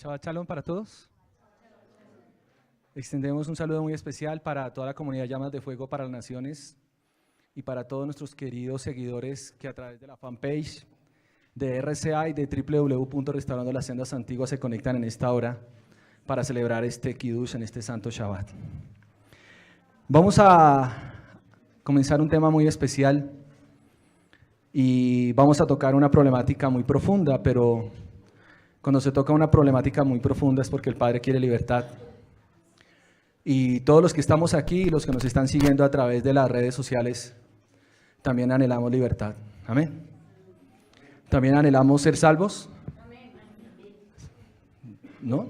Shabbat Shalom para todos. Extendemos un saludo muy especial para toda la comunidad Llamas de Fuego para las Naciones y para todos nuestros queridos seguidores que a través de la fanpage de RCA y de www.restaurando las sendas antiguas se conectan en esta hora para celebrar este Kiddush en este santo Shabbat. Vamos a comenzar un tema muy especial y vamos a tocar una problemática muy profunda, pero cuando se toca una problemática muy profunda es porque el Padre quiere libertad. Y todos los que estamos aquí y los que nos están siguiendo a través de las redes sociales, también anhelamos libertad. Amén. ¿También anhelamos ser salvos? ¿No?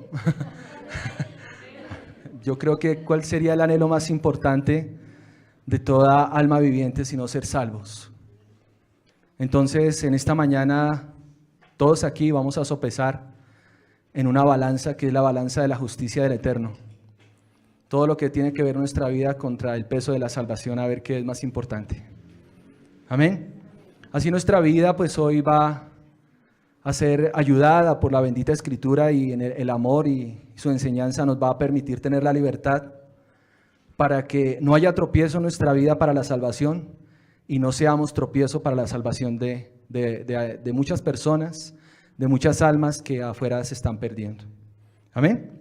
Yo creo que ¿cuál sería el anhelo más importante de toda alma viviente sino ser salvos? Entonces, en esta mañana, todos aquí vamos a sopesar en una balanza que es la balanza de la justicia del Eterno. Todo lo que tiene que ver nuestra vida contra el peso de la salvación, a ver qué es más importante. Amén. Así nuestra vida pues hoy va a ser ayudada por la bendita Escritura y en el amor y su enseñanza nos va a permitir tener la libertad para que no haya tropiezo en nuestra vida para la salvación y no seamos tropiezo para la salvación de muchas personas, de muchas almas que afuera se están perdiendo. Amén.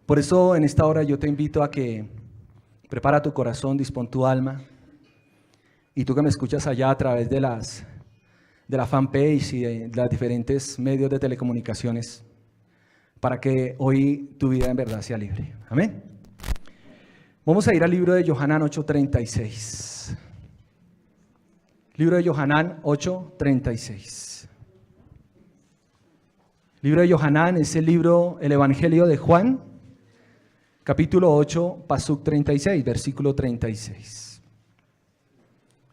Por eso en esta hora yo te invito a que prepara tu corazón, dispón tu alma, y tú que me escuchas allá a través de la fanpage y de los diferentes medios de telecomunicaciones, para que hoy tu vida en verdad sea libre. Amén. Vamos a ir al libro de Yohanan 8:36. Libro de Yohanan 8:36. Libro de Yohanan es el Evangelio de Juan, capítulo 8, pasuk 36, versículo 36.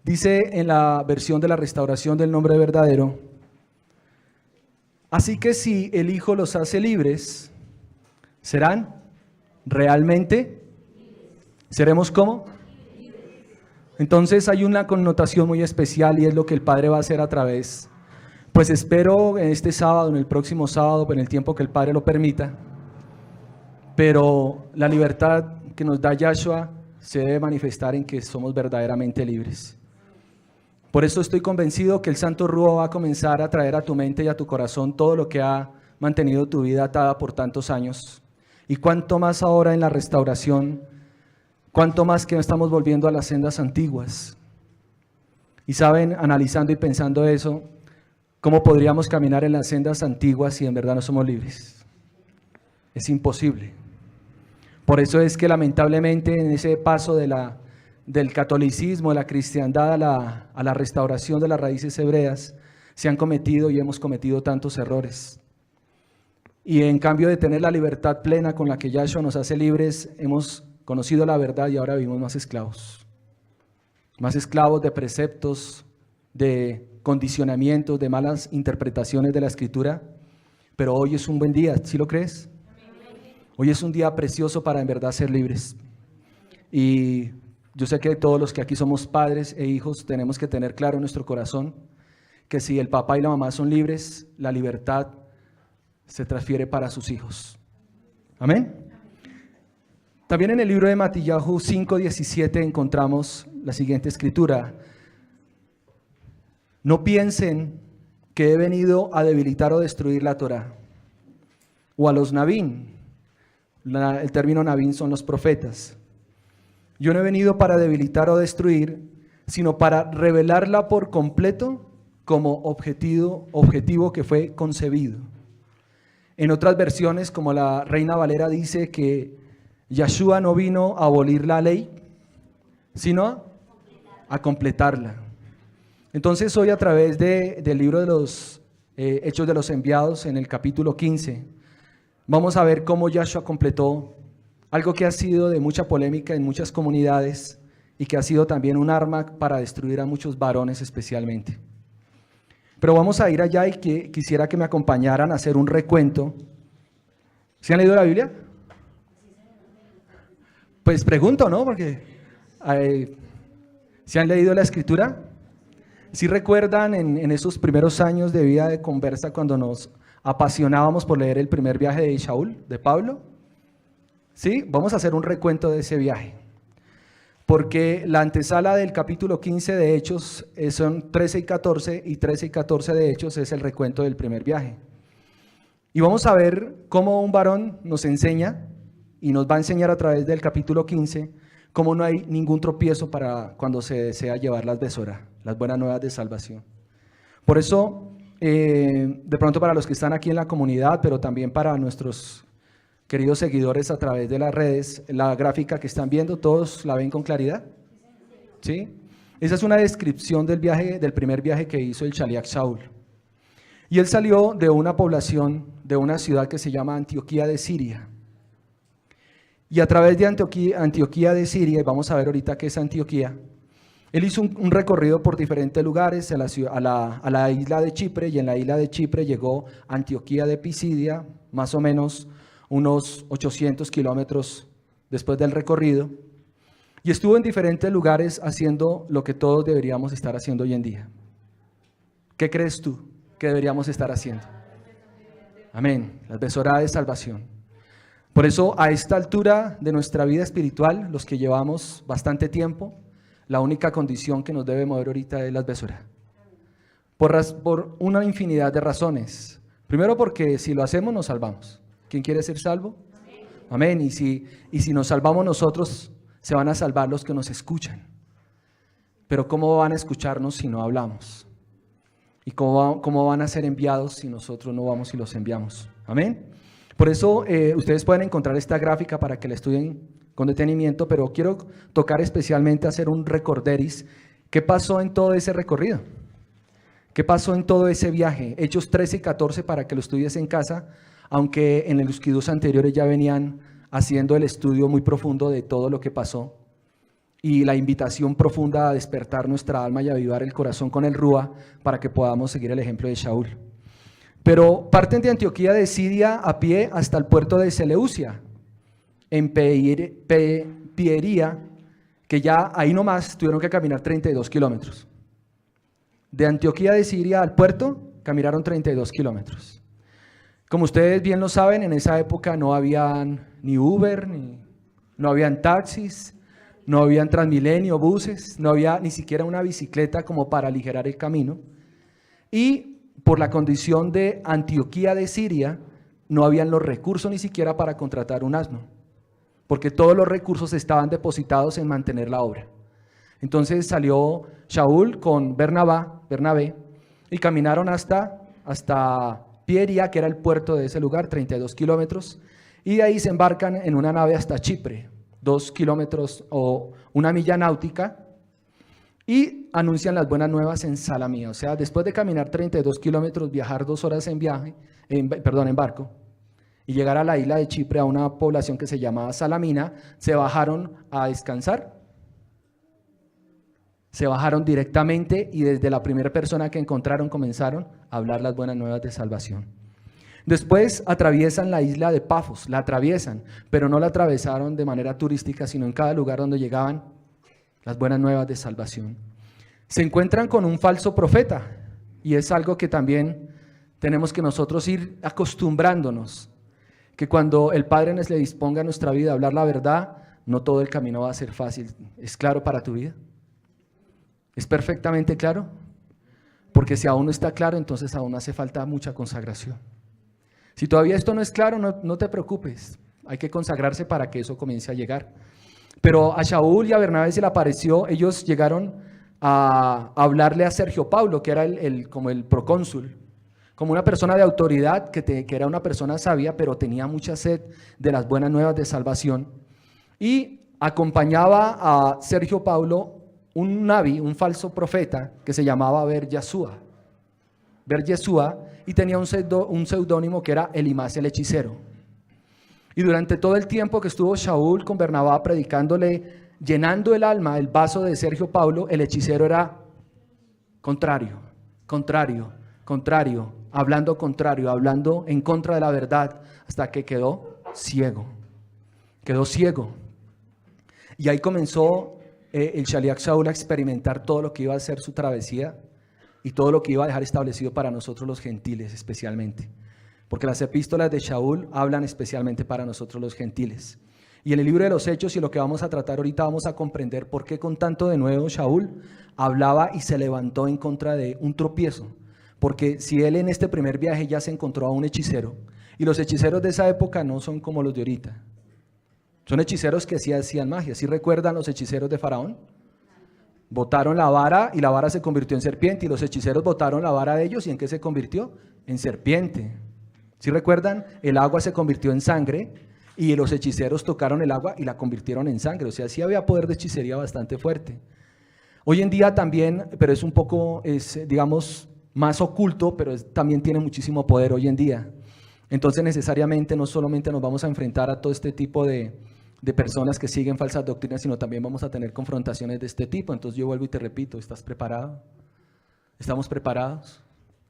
Dice en la versión de la Restauración del Nombre Verdadero: así que si el Hijo los hace libres, ¿serán realmente? ¿Seremos cómo? Entonces hay una connotación muy especial y es lo que el Padre va a hacer a través, pues espero en este sábado, en el próximo sábado, en el tiempo que el Padre lo permita, pero la libertad que nos da Yahshua se debe manifestar en que somos verdaderamente libres. Por eso estoy convencido que el Santo Ruho va a comenzar a traer a tu mente y a tu corazón todo lo que ha mantenido tu vida atada por tantos años. Y cuánto más ahora en la restauración, cuánto más que no estamos volviendo a las sendas antiguas. Y saben, analizando y pensando eso, ¿cómo podríamos caminar en las sendas antiguas si en verdad no somos libres? Es imposible. Por eso es que lamentablemente en ese paso del catolicismo, de la cristiandad a la restauración de las raíces hebreas, se han cometido y hemos cometido tantos errores. Y en cambio de tener la libertad plena con la que Yahshua nos hace libres, hemos conocido la verdad y ahora vivimos más esclavos de preceptos, de condicionamientos, de malas interpretaciones de la Escritura. Pero hoy es un buen día, ¿sí lo crees? Hoy es un día precioso para en verdad ser libres. Y yo sé que todos los que aquí somos padres e hijos tenemos que tener claro en nuestro corazón que si el papá y la mamá son libres, la libertad se transfiere para sus hijos. Amén. También en el libro de Matillahu 5:17 encontramos la siguiente escritura: no piensen que he venido a debilitar o destruir la Torá o a los Nabín. El término Nabín son los profetas. Yo no he venido para debilitar o destruir, sino para revelarla por completo como objetivo que fue concebido. En otras versiones, como la Reina Valera, dice que Yahshua no vino a abolir la ley, sino a completarla. Entonces hoy a través del libro de los Hechos de los Enviados, en el capítulo 15, vamos a ver cómo Yahshua completó algo que ha sido de mucha polémica en muchas comunidades y que ha sido también un arma para destruir a muchos varones especialmente. Pero vamos a ir allá y quisiera que me acompañaran a hacer un recuento. ¿Se han leído la Biblia? Pues pregunto, ¿no? Porque ¿se han leído la Escritura? ¿Sí recuerdan en esos primeros años de vida de conversa cuando nos apasionábamos por leer el primer viaje de Shaul, de Pablo. ¿Sí? Vamos a hacer un recuento de ese viaje. Porque la antesala del capítulo 15 de Hechos son 13 y 14, y 13 y 14 de Hechos es el recuento del primer viaje. Y vamos a ver cómo un varón nos enseña, y nos va a enseñar a través del capítulo 15, cómo no hay ningún tropiezo para cuando se desea llevar las besorá, las buenas nuevas de salvación. Por eso, de pronto para los que están aquí en la comunidad, pero también para nuestros queridos seguidores a través de las redes, la gráfica que están viendo, ¿todos la ven con claridad? ¿Sí? Esa es una descripción del viaje, del primer viaje que hizo el Shaliach Shaul. Y él salió de una población, de una ciudad que se llama Antioquía de Siria. Y a través de Antioquía de Siria, y vamos a ver ahorita qué es Antioquía, él hizo un recorrido por diferentes lugares a la isla de Chipre, y en la isla de Chipre llegó a Antioquía de Pisidia, más o menos unos 800 kilómetros después del recorrido, y estuvo en diferentes lugares haciendo lo que todos deberíamos estar haciendo hoy en día. ¿Qué crees tú que deberíamos estar haciendo? Amén, las besorá de salvación. Por eso, a esta altura de nuestra vida espiritual, los que llevamos bastante tiempo, la única condición que nos debe mover ahorita es las besorá. Por una infinidad de razones. Primero, porque si lo hacemos nos salvamos. ¿Quién quiere ser salvo? Amén. Y si nos salvamos nosotros, se van a salvar los que nos escuchan. Pero ¿cómo van a escucharnos si no hablamos? ¿Y cómo van a ser enviados si nosotros no vamos y los enviamos? Amén. Por eso ustedes pueden encontrar esta gráfica para que la estudien con detenimiento, pero quiero tocar especialmente, hacer un recorderis. ¿Qué pasó en todo ese recorrido? ¿Qué pasó en todo ese viaje? Hechos 13 y 14 para que lo estudies en casa, aunque en los estudios anteriores ya venían haciendo el estudio muy profundo de todo lo que pasó y la invitación profunda a despertar nuestra alma y a avivar el corazón con el Rúa para que podamos seguir el ejemplo de Shaul. Pero parten de Antioquía de Siria a pie hasta el puerto de Seleucia, en Piería, que ya ahí nomás tuvieron que caminar 32 kilómetros. De Antioquía de Siria al puerto caminaron 32 kilómetros. Como ustedes bien lo saben, en esa época no habían ni Uber, no habían taxis, no habían Transmilenio, buses, no había ni siquiera una bicicleta como para aligerar el camino. Y por la condición de Antioquía de Siria, no habían los recursos ni siquiera para contratar un asno, porque todos los recursos estaban depositados en mantener la obra. Entonces salió Shaul con Bernabé, y caminaron hasta Pieria, que era el puerto de ese lugar, 32 kilómetros, y de ahí se embarcan en una nave hasta Chipre, 2 kilómetros o una milla náutica, y anuncian las buenas nuevas en Salamía. O sea, después de caminar 32 kilómetros, viajar 2 horas en barco, y llegar a la isla de Chipre, a una población que se llamaba Salamina, se bajaron a descansar. Se bajaron directamente y desde la primera persona que encontraron comenzaron a hablar las buenas nuevas de salvación. Después atraviesan la isla de Pafos, la atraviesan, pero no la atravesaron de manera turística, sino en cada lugar donde llegaban, las buenas nuevas de salvación. Se encuentran con un falso profeta, y es algo que también tenemos que nosotros ir acostumbrándonos, que cuando el Padre nos le disponga a nuestra vida a hablar la verdad, no todo el camino va a ser fácil. ¿Es claro para tu vida? ¿Es perfectamente claro? Porque si aún no está claro, entonces aún hace falta mucha consagración. Si todavía esto no es claro, no te preocupes. Hay que consagrarse para que eso comience a llegar. Pero a Shaul y a Bernabé se le apareció, ellos llegaron a hablarle a Sergio Paulo, que era como el procónsul, como una persona de autoridad, que era una persona sabia, pero tenía mucha sed de las buenas nuevas de salvación. Y acompañaba a Sergio Paulo un naví, un falso profeta, que se llamaba Ber Yeshua, y tenía un seudónimo que era Elimas el hechicero. Y durante todo el tiempo que estuvo Shaul con Bernabé predicándole, llenando el alma, el vaso de Sergio Paulo, el hechicero era contrario, hablando en contra de la verdad, hasta que quedó ciego. Y ahí comenzó el Shaliach Shaul a experimentar todo lo que iba a ser su travesía y todo lo que iba a dejar establecido para nosotros los gentiles especialmente. porque las epístolas de Shaul hablan especialmente para nosotros los gentiles. Y en el libro de los Hechos, y lo que vamos a tratar ahorita, vamos a comprender por qué con tanto denuedo Shaul hablaba y se levantó en contra de un tropiezo. Porque si él en este primer viaje ya se encontró a un hechicero, y los hechiceros de esa época no son como los de ahorita, son hechiceros que sí hacían magia. ¿Sí recuerdan los hechiceros de Faraón? Botaron la vara y la vara se convirtió en serpiente, y los hechiceros botaron la vara de ellos, ¿y en qué se convirtió? En serpiente. ¿Sí recuerdan? El agua se convirtió en sangre, y los hechiceros tocaron el agua y la convirtieron en sangre. O sea, sí había poder de hechicería bastante fuerte. Hoy en día también, pero es un poco, digamos, más oculto, pero también tiene muchísimo poder hoy en día. Entonces necesariamente no solamente nos vamos a enfrentar a todo este tipo de personas que siguen falsas doctrinas, sino también vamos a tener confrontaciones de este tipo. Entonces yo vuelvo y te repito, ¿estás preparado? ¿Estamos preparados?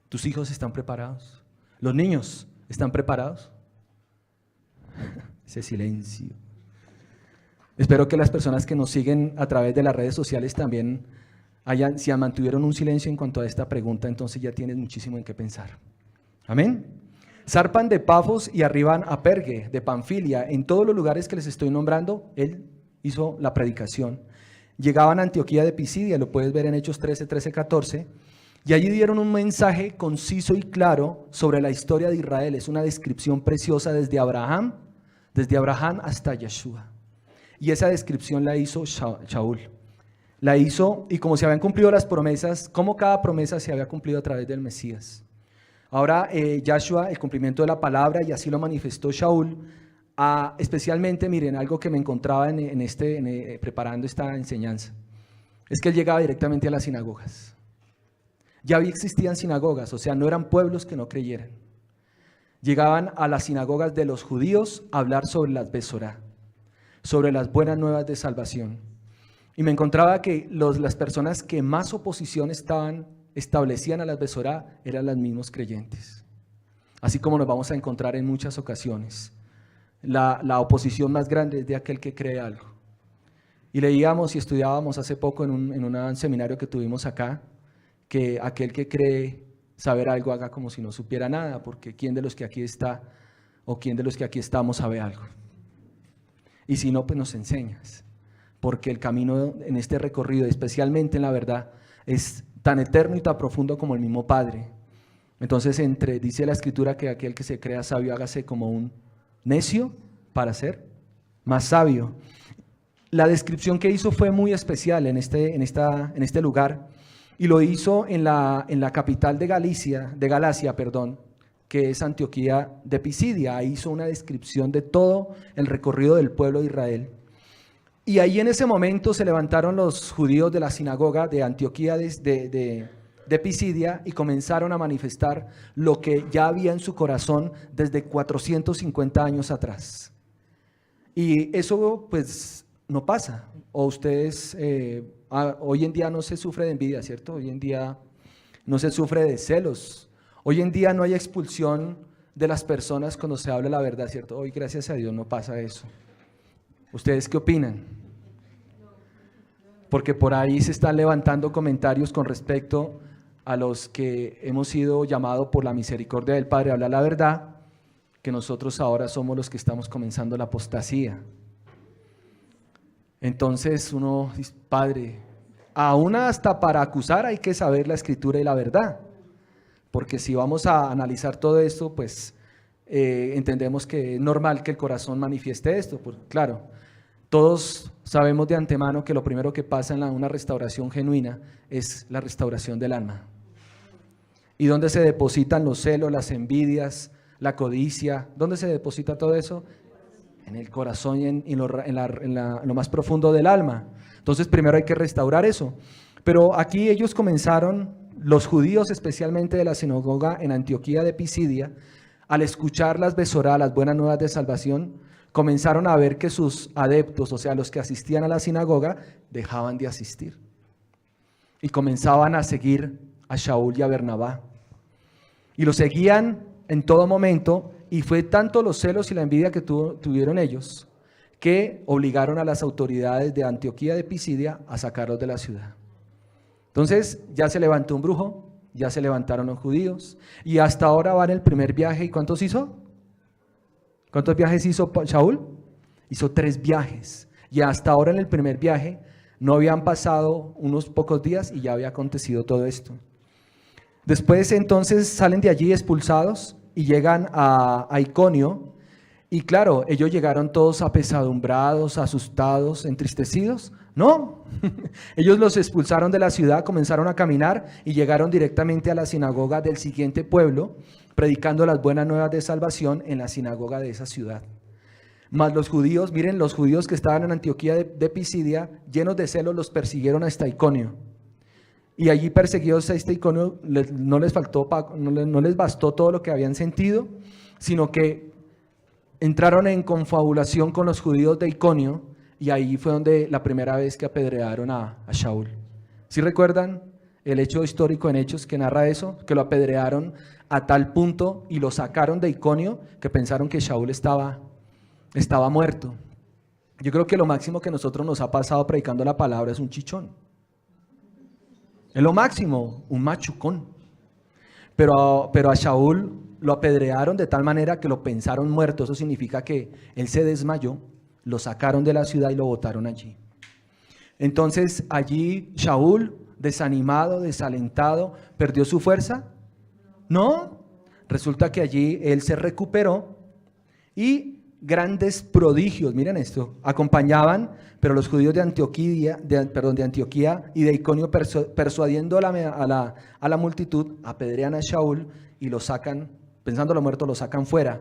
¿Tus hijos están preparados? ¿Los niños están preparados? Ese silencio. Espero que las personas que nos siguen a través de las redes sociales también si mantuvieron un silencio en cuanto a esta pregunta, entonces ya tienes muchísimo en qué pensar. Amén. Zarpan de Pafos y arriban a Perge, de Panfilia. En todos los lugares que les estoy nombrando, él hizo la predicación. Llegaban a Antioquía de Pisidia, lo puedes ver en Hechos 13, 14, y allí dieron un mensaje conciso y claro sobre la historia de Israel. Es una descripción preciosa desde Abraham hasta Yeshua. Y esa descripción la hizo Shaul. La hizo, y como se habían cumplido las promesas, como cada promesa se había cumplido a través del Mesías. Ahora Yahshua, el cumplimiento de la palabra, y así lo manifestó Shaul, especialmente, miren, algo que me encontraba preparando esta enseñanza, es que él llegaba directamente a las sinagogas. Ya existían sinagogas, o sea, no eran pueblos que no creyeran. Llegaban a las sinagogas de los judíos a hablar sobre las Besorá, sobre las buenas nuevas de salvación. Y me encontraba que las personas que más oposición establecían a las Besorá eran los mismos creyentes. Así como nos vamos a encontrar en muchas ocasiones. La oposición más grande es de aquel que cree algo. Y leíamos y estudiábamos hace poco en un seminario que tuvimos acá, que aquel que cree saber algo haga como si no supiera nada, porque ¿quién de los que aquí está o quién de los que aquí estamos sabe algo? Y si no, pues nos enseñas, porque el camino en este recorrido, especialmente en la verdad, es tan eterno y tan profundo como el mismo Padre. Entonces dice la Escritura que aquel que se crea sabio hágase como un necio para ser más sabio. La descripción que hizo fue muy especial en este lugar, y lo hizo en la capital de Galacia, que es Antioquía de Pisidia. Ahí hizo una descripción de todo el recorrido del pueblo de Israel. Y ahí en ese momento se levantaron los judíos de la sinagoga de Antioquía de Pisidia y comenzaron a manifestar lo que ya había en su corazón desde 450 años atrás. Y eso pues no pasa. O ustedes, hoy en día no se sufre de envidia, ¿cierto? Hoy en día no se sufre de celos. Hoy en día no hay expulsión de las personas cuando se habla la verdad, ¿cierto? Hoy, gracias a Dios, no pasa eso. ¿Ustedes qué opinan? Porque por ahí se están levantando comentarios con respecto a los que hemos sido llamados por la misericordia del Padre a hablar la verdad, que nosotros ahora somos los que estamos comenzando la apostasía. Entonces uno dice, Padre, aún hasta para acusar hay que saber la Escritura y la verdad, porque si vamos a analizar todo esto, pues entendemos que es normal que el corazón manifieste esto, pues claro. Todos sabemos de antemano que lo primero que pasa en una restauración genuina es la restauración del alma. ¿Y dónde se depositan los celos, las envidias, la codicia? ¿Dónde se deposita todo eso? En el corazón y en lo más profundo del alma. Entonces primero hay que restaurar eso. Pero aquí ellos comenzaron, los judíos especialmente de la sinagoga en Antioquía de Pisidia, al escuchar las Besorá, las buenas nuevas de salvación, comenzaron a ver que sus adeptos, o sea, los que asistían a la sinagoga, dejaban de asistir. Y comenzaban a seguir a Shaul y a Bernabá. Y lo seguían en todo momento, y fue tanto los celos y la envidia que tuvieron ellos, que obligaron a las autoridades de Antioquía de Pisidia a sacarlos de la ciudad. Entonces ya se levantó un brujo ya se levantaron los judíos, y hasta ahora va en el primer viaje. ¿Y cuántos hizo? ¿Cuántos viajes hizo Shaul? Hizo 3 viajes, y hasta ahora en el primer viaje no habían pasado unos pocos días y ya había acontecido todo esto. Después entonces salen de allí expulsados y llegan a Iconio, y claro, ellos llegaron todos apesadumbrados, asustados, entristecidos. No, ellos los expulsaron de la ciudad, comenzaron a caminar y llegaron directamente a la sinagoga del siguiente pueblo, predicando las buenas nuevas de salvación en la sinagoga de esa ciudad. Mas los judíos, miren, los judíos que estaban en Antioquía de Pisidia, llenos de celos, los persiguieron hasta Iconio. Y allí perseguidos a este Iconio, no les bastó todo lo que habían sentido, sino que entraron en confabulación con los judíos de Iconio, y ahí fue donde la primera vez que apedrearon a Shaul. ¿Sí recuerdan el hecho histórico en Hechos que narra eso? Que lo apedrearon a tal punto y lo sacaron de Iconio que pensaron que Shaul estaba muerto. Yo creo que lo máximo que nosotros nos ha pasado predicando la palabra es un chichón. Es lo máximo, un machucón. Pero a Shaul lo apedrearon de tal manera que lo pensaron muerto. Eso significa que él se desmayó, lo sacaron de la ciudad y lo botaron allí. Entonces allí Shaul, desanimado, desalentado, ¿perdió su fuerza? No, resulta que allí él se recuperó y grandes prodigios, miren esto, acompañaban, pero los judíos de Antioquía y de Iconio, persuadiendo a la multitud, apedrean a Shaul y lo sacan, pensándolo muerto, lo sacan fuera.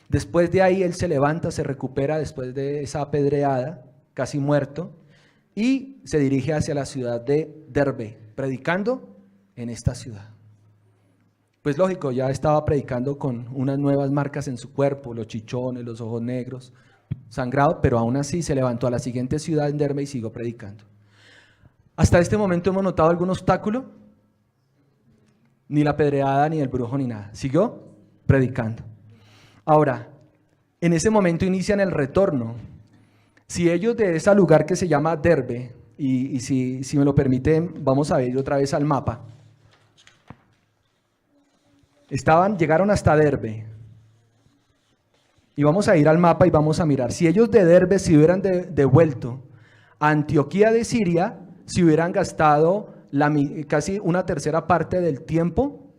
Después de ahí él se levanta, se recupera después de esa apedreada, casi muerto, y se dirige hacia la ciudad de Derbe, predicando en esta ciudad. Pues lógico, ya estaba predicando con unas nuevas marcas en su cuerpo, los chichones, los ojos negros, sangrado, pero aún así se levantó a la siguiente ciudad en Derbe y siguió predicando. Hasta este momento hemos notado algún obstáculo, ni la apedreada, ni el brujo, ni nada. Siguió predicando. Ahora, en ese momento inician el retorno. Si ellos de ese lugar que se llama Derbe, y si me lo permiten, vamos a ir otra vez al mapa. Llegaron hasta Derbe. Y vamos a ir al mapa y vamos a mirar. Si ellos de Derbe se hubieran devuelto a Antioquía de Siria, se hubieran gastado casi una tercera parte del tiempo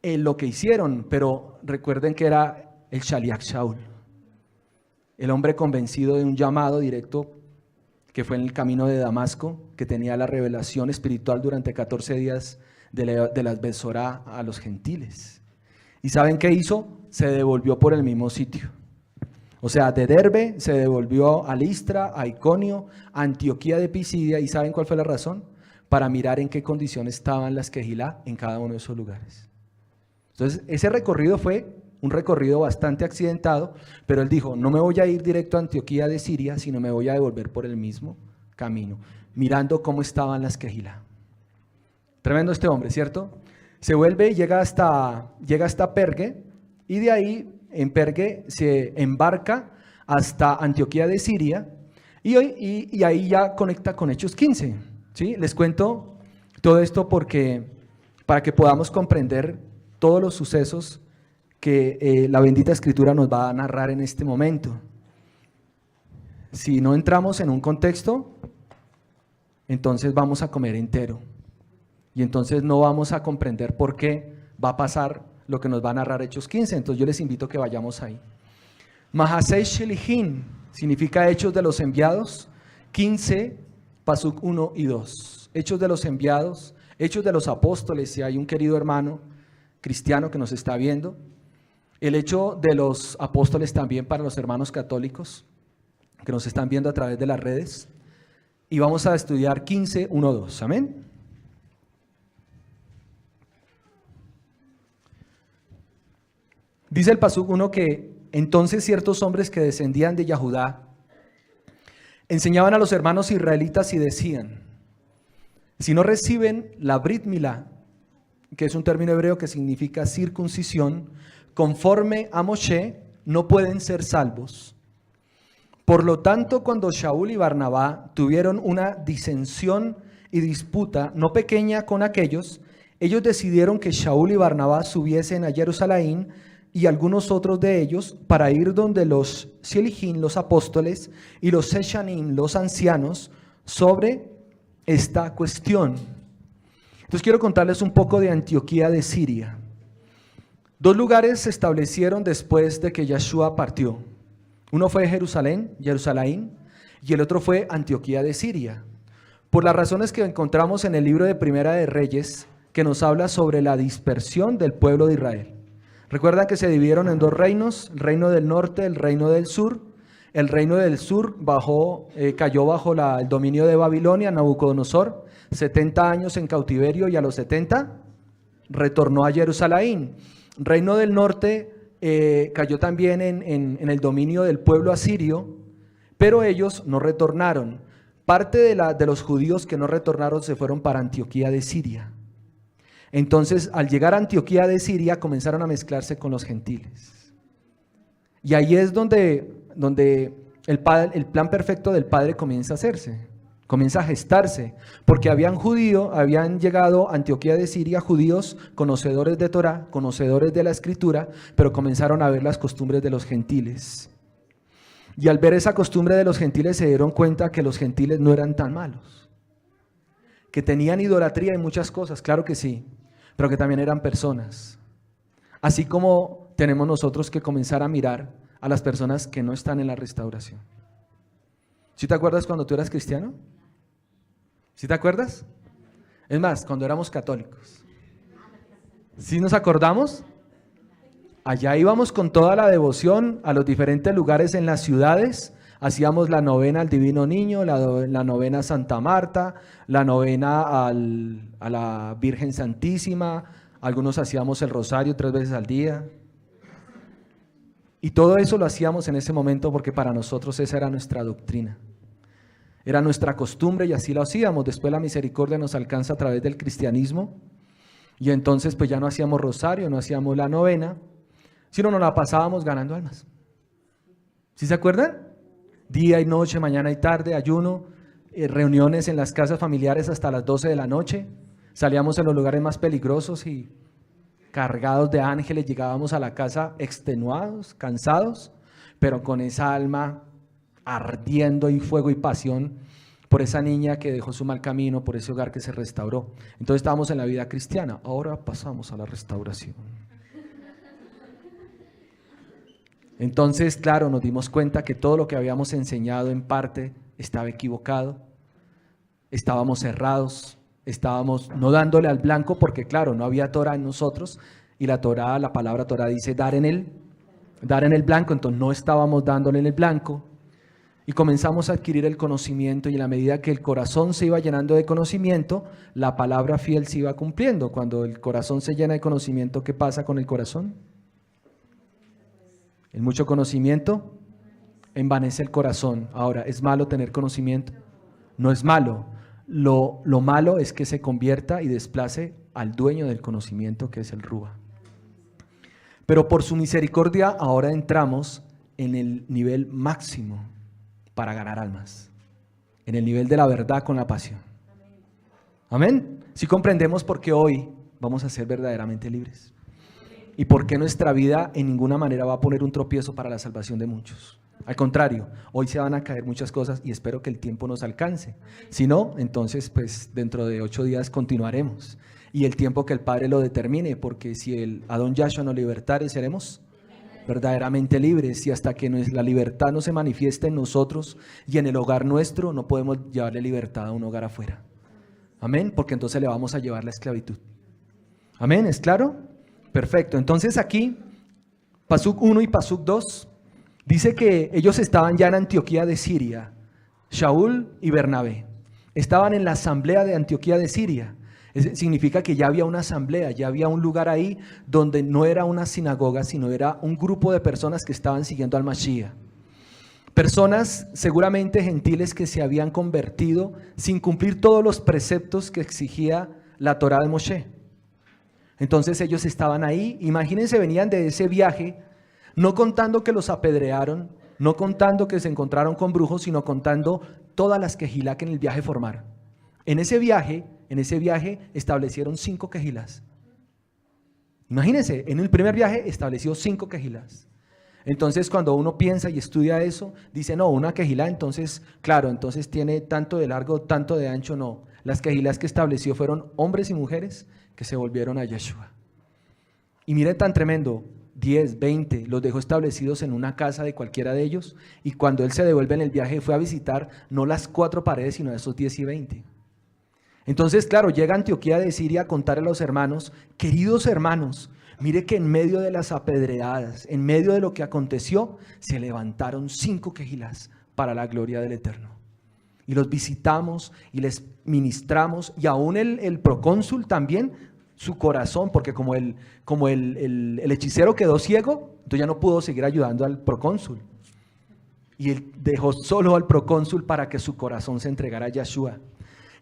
en lo que hicieron. Pero recuerden que era el Shaliach Shaul, el hombre convencido de un llamado directo que fue en el camino de Damasco, que tenía la revelación espiritual durante 14 días de las Besorá a los gentiles. ¿Y saben qué hizo? Se devolvió por el mismo sitio. O sea, de Derbe se devolvió a Listra, a Iconio, a Antioquía de Pisidia. ¿Y saben cuál fue la razón? Para mirar en qué condiciones estaban las Quejilá en cada uno de esos lugares. Entonces, ese recorrido fue un recorrido bastante accidentado, pero él dijo, no me voy a ir directo a Antioquía de Siria, sino me voy a devolver por el mismo camino, mirando cómo estaban las Quejilá. Tremendo este hombre, ¿cierto? Se vuelve y llega hasta Pergue, y de ahí en Pergue se embarca hasta Antioquía de Siria, y ahí ya conecta con Hechos 15. ¿Sí? Les cuento todo esto para que podamos comprender todos los sucesos que la bendita Escritura nos va a narrar en este momento. Si no entramos en un contexto, entonces vamos a comer entero. Y entonces no vamos a comprender por qué va a pasar lo que nos va a narrar Hechos 15. Entonces yo les invito a que vayamos ahí. Mahasei Shelihin significa Hechos de los Enviados, 15, Pasuk 1 y 2. Hechos de los Enviados, Hechos de los Apóstoles, si hay un querido hermano cristiano que nos está viendo. El hecho de los apóstoles también para los hermanos católicos que nos están viendo a través de las redes. Y vamos a estudiar 15, 1, 2. Amén. Dice el Pasuk 1 que entonces ciertos hombres que descendían de Yahudá enseñaban a los hermanos israelitas y decían, si no reciben la Brit Milá, que es un término hebreo que significa circuncisión, conforme a Moshe, no pueden ser salvos. Por lo tanto, cuando Shaul y Barnabá tuvieron una disensión y disputa no pequeña con aquellos, ellos decidieron que Shaul y Barnabás subiesen a Jerusalén y algunos otros de ellos para ir donde los Sielijín, los apóstoles, y los Seshanim, los ancianos, sobre esta cuestión. Entonces quiero contarles un poco de Antioquía de Siria. 2 lugares se establecieron después de que Yeshua partió. Uno fue Jerusalén, y el otro fue Antioquía de Siria. Por las razones que encontramos en el libro de Primera de Reyes, que nos habla sobre la dispersión del pueblo de Israel. Recuerdan que se dividieron en 2 reinos, el reino del norte, el reino del sur. El reino del sur cayó bajo el dominio de Babilonia, Nabucodonosor, 70 años en cautiverio, y a los 70 retornó a Jerusalén. Reino del norte cayó también en el dominio del pueblo asirio, pero ellos no retornaron. Parte de los judíos que no retornaron se fueron para Antioquía de Siria. Entonces, al llegar a Antioquía de Siria, comenzaron a mezclarse con los gentiles. Y ahí es donde el plan perfecto del Padre comienza a hacerse, comienza a gestarse, porque habían llegado a Antioquía de Siria judíos conocedores de Torá, conocedores de la Escritura, pero comenzaron a ver las costumbres de los gentiles. Y al ver esa costumbre de los gentiles se dieron cuenta que los gentiles no eran tan malos, que tenían idolatría y muchas cosas, claro que sí, pero que también eran personas. Así como tenemos nosotros que comenzar a mirar a las personas que no están en la restauración. ¿Sí te acuerdas cuando tú eras cristiano? ¿Sí te acuerdas? Es más, cuando éramos católicos. ¿Sí nos acordamos? Allá íbamos con toda la devoción a los diferentes lugares en las ciudades. Hacíamos la novena al Divino Niño, la novena a Santa Marta, la novena a la Virgen Santísima. Algunos hacíamos el rosario 3 veces al día. Y todo eso lo hacíamos en ese momento porque para nosotros esa era nuestra doctrina. Era nuestra costumbre y así lo hacíamos. Después la misericordia nos alcanza a través del cristianismo. Y entonces pues ya no hacíamos rosario, no hacíamos la novena, sino nos la pasábamos ganando almas. ¿Sí se acuerdan? Día y noche, mañana y tarde, ayuno, reuniones en las casas familiares hasta las 12 de la noche. Salíamos en los lugares más peligrosos y cargados de ángeles, llegábamos a la casa extenuados, cansados, pero con esa alma ardiendo y fuego y pasión por esa niña que dejó su mal camino, por ese hogar que se restauró. Entonces estábamos en la vida cristiana, ahora pasamos a la restauración. Entonces, claro, nos dimos cuenta que todo lo que habíamos enseñado en parte estaba equivocado, estábamos cerrados, estábamos no dándole al blanco porque claro, no había Torah en nosotros y la palabra Torah dice dar en el blanco, entonces no estábamos dándole en el blanco y comenzamos a adquirir el conocimiento y a la medida que el corazón se iba llenando de conocimiento, la palabra fiel se iba cumpliendo. Cuando el corazón se llena de conocimiento, ¿qué pasa con el corazón? El mucho conocimiento envanece el corazón. Ahora, ¿es malo tener conocimiento? No es malo. Lo malo es que se convierta y desplace al dueño del conocimiento, que es el Rúa. Pero por su misericordia ahora entramos en el nivel máximo para ganar almas. En el nivel de la verdad con la pasión. Amén. Si comprendemos por qué hoy vamos a ser verdaderamente libres. Y por qué nuestra vida en ninguna manera va a poner un tropiezo para la salvación de muchos. Al contrario, hoy se van a caer muchas cosas y espero que el tiempo nos alcance. Si no, entonces pues dentro de 8 días continuaremos. Y el tiempo que el Padre lo determine, porque si el Adón Yahshua nos libertare, seremos verdaderamente libres. Y hasta que la libertad no se manifieste en nosotros y en el hogar nuestro, no podemos llevarle libertad a un hogar afuera. Amén, porque entonces le vamos a llevar la esclavitud. Amén, ¿es claro? Perfecto, entonces aquí, Pasuk 1 y Pasuk 2, dice que ellos estaban ya en Antioquía de Siria, Shaul y Bernabé, estaban en la asamblea de Antioquía de Siria. Significa que ya había una asamblea, ya había un lugar ahí donde no era una sinagoga, sino era un grupo de personas que estaban siguiendo al Mashiach. Personas seguramente gentiles que se habían convertido sin cumplir todos los preceptos que exigía la Torá de Moshe. Entonces ellos estaban ahí, imagínense, venían de ese viaje, no contando que los apedrearon, no contando que se encontraron con brujos, sino contando todas las quejilá que en el viaje formaron. En ese viaje en ese viaje establecieron 5 quejilas. Imagínense, en el primer viaje estableció 5 quejilas. Entonces cuando uno piensa y estudia eso, dice no, una quejilá entonces, claro, entonces tiene tanto de largo, tanto de ancho, no. Las quejilás que estableció fueron hombres y mujeres que se volvieron a Yeshua. Y mire tan tremendo, 10, 20, los dejó establecidos en una casa de cualquiera de ellos, y cuando él se devuelve en el viaje fue a visitar no las 4 paredes, sino esos 10 y 20. Entonces, claro, llega a Antioquía de Siria a contarle a los hermanos, queridos hermanos, mire que en medio de las apedreadas, en medio de lo que aconteció, se levantaron 5 quejilás para la gloria del Eterno. Y los visitamos y les ministramos, y aún el procónsul también, su corazón, porque como el hechicero quedó ciego, entonces ya no pudo seguir ayudando al procónsul. Y él dejó solo al procónsul para que su corazón se entregara a Yeshua.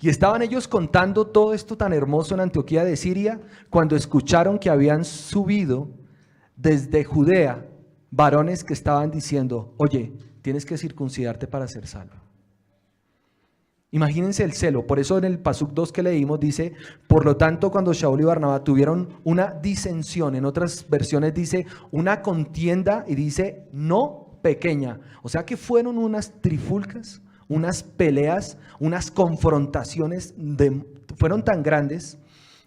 Y estaban ellos contando todo esto tan hermoso en Antioquía de Siria, cuando escucharon que habían subido desde Judea varones que estaban diciendo, oye, tienes que circuncidarte para ser salvo. Imagínense el celo. Por eso en el Pasuk 2 que leímos dice, por lo tanto cuando Shaul y Barnabá tuvieron una disensión, en otras versiones dice una contienda, y dice no pequeña, o sea que fueron unas trifulcas, unas peleas, unas confrontaciones, fueron tan grandes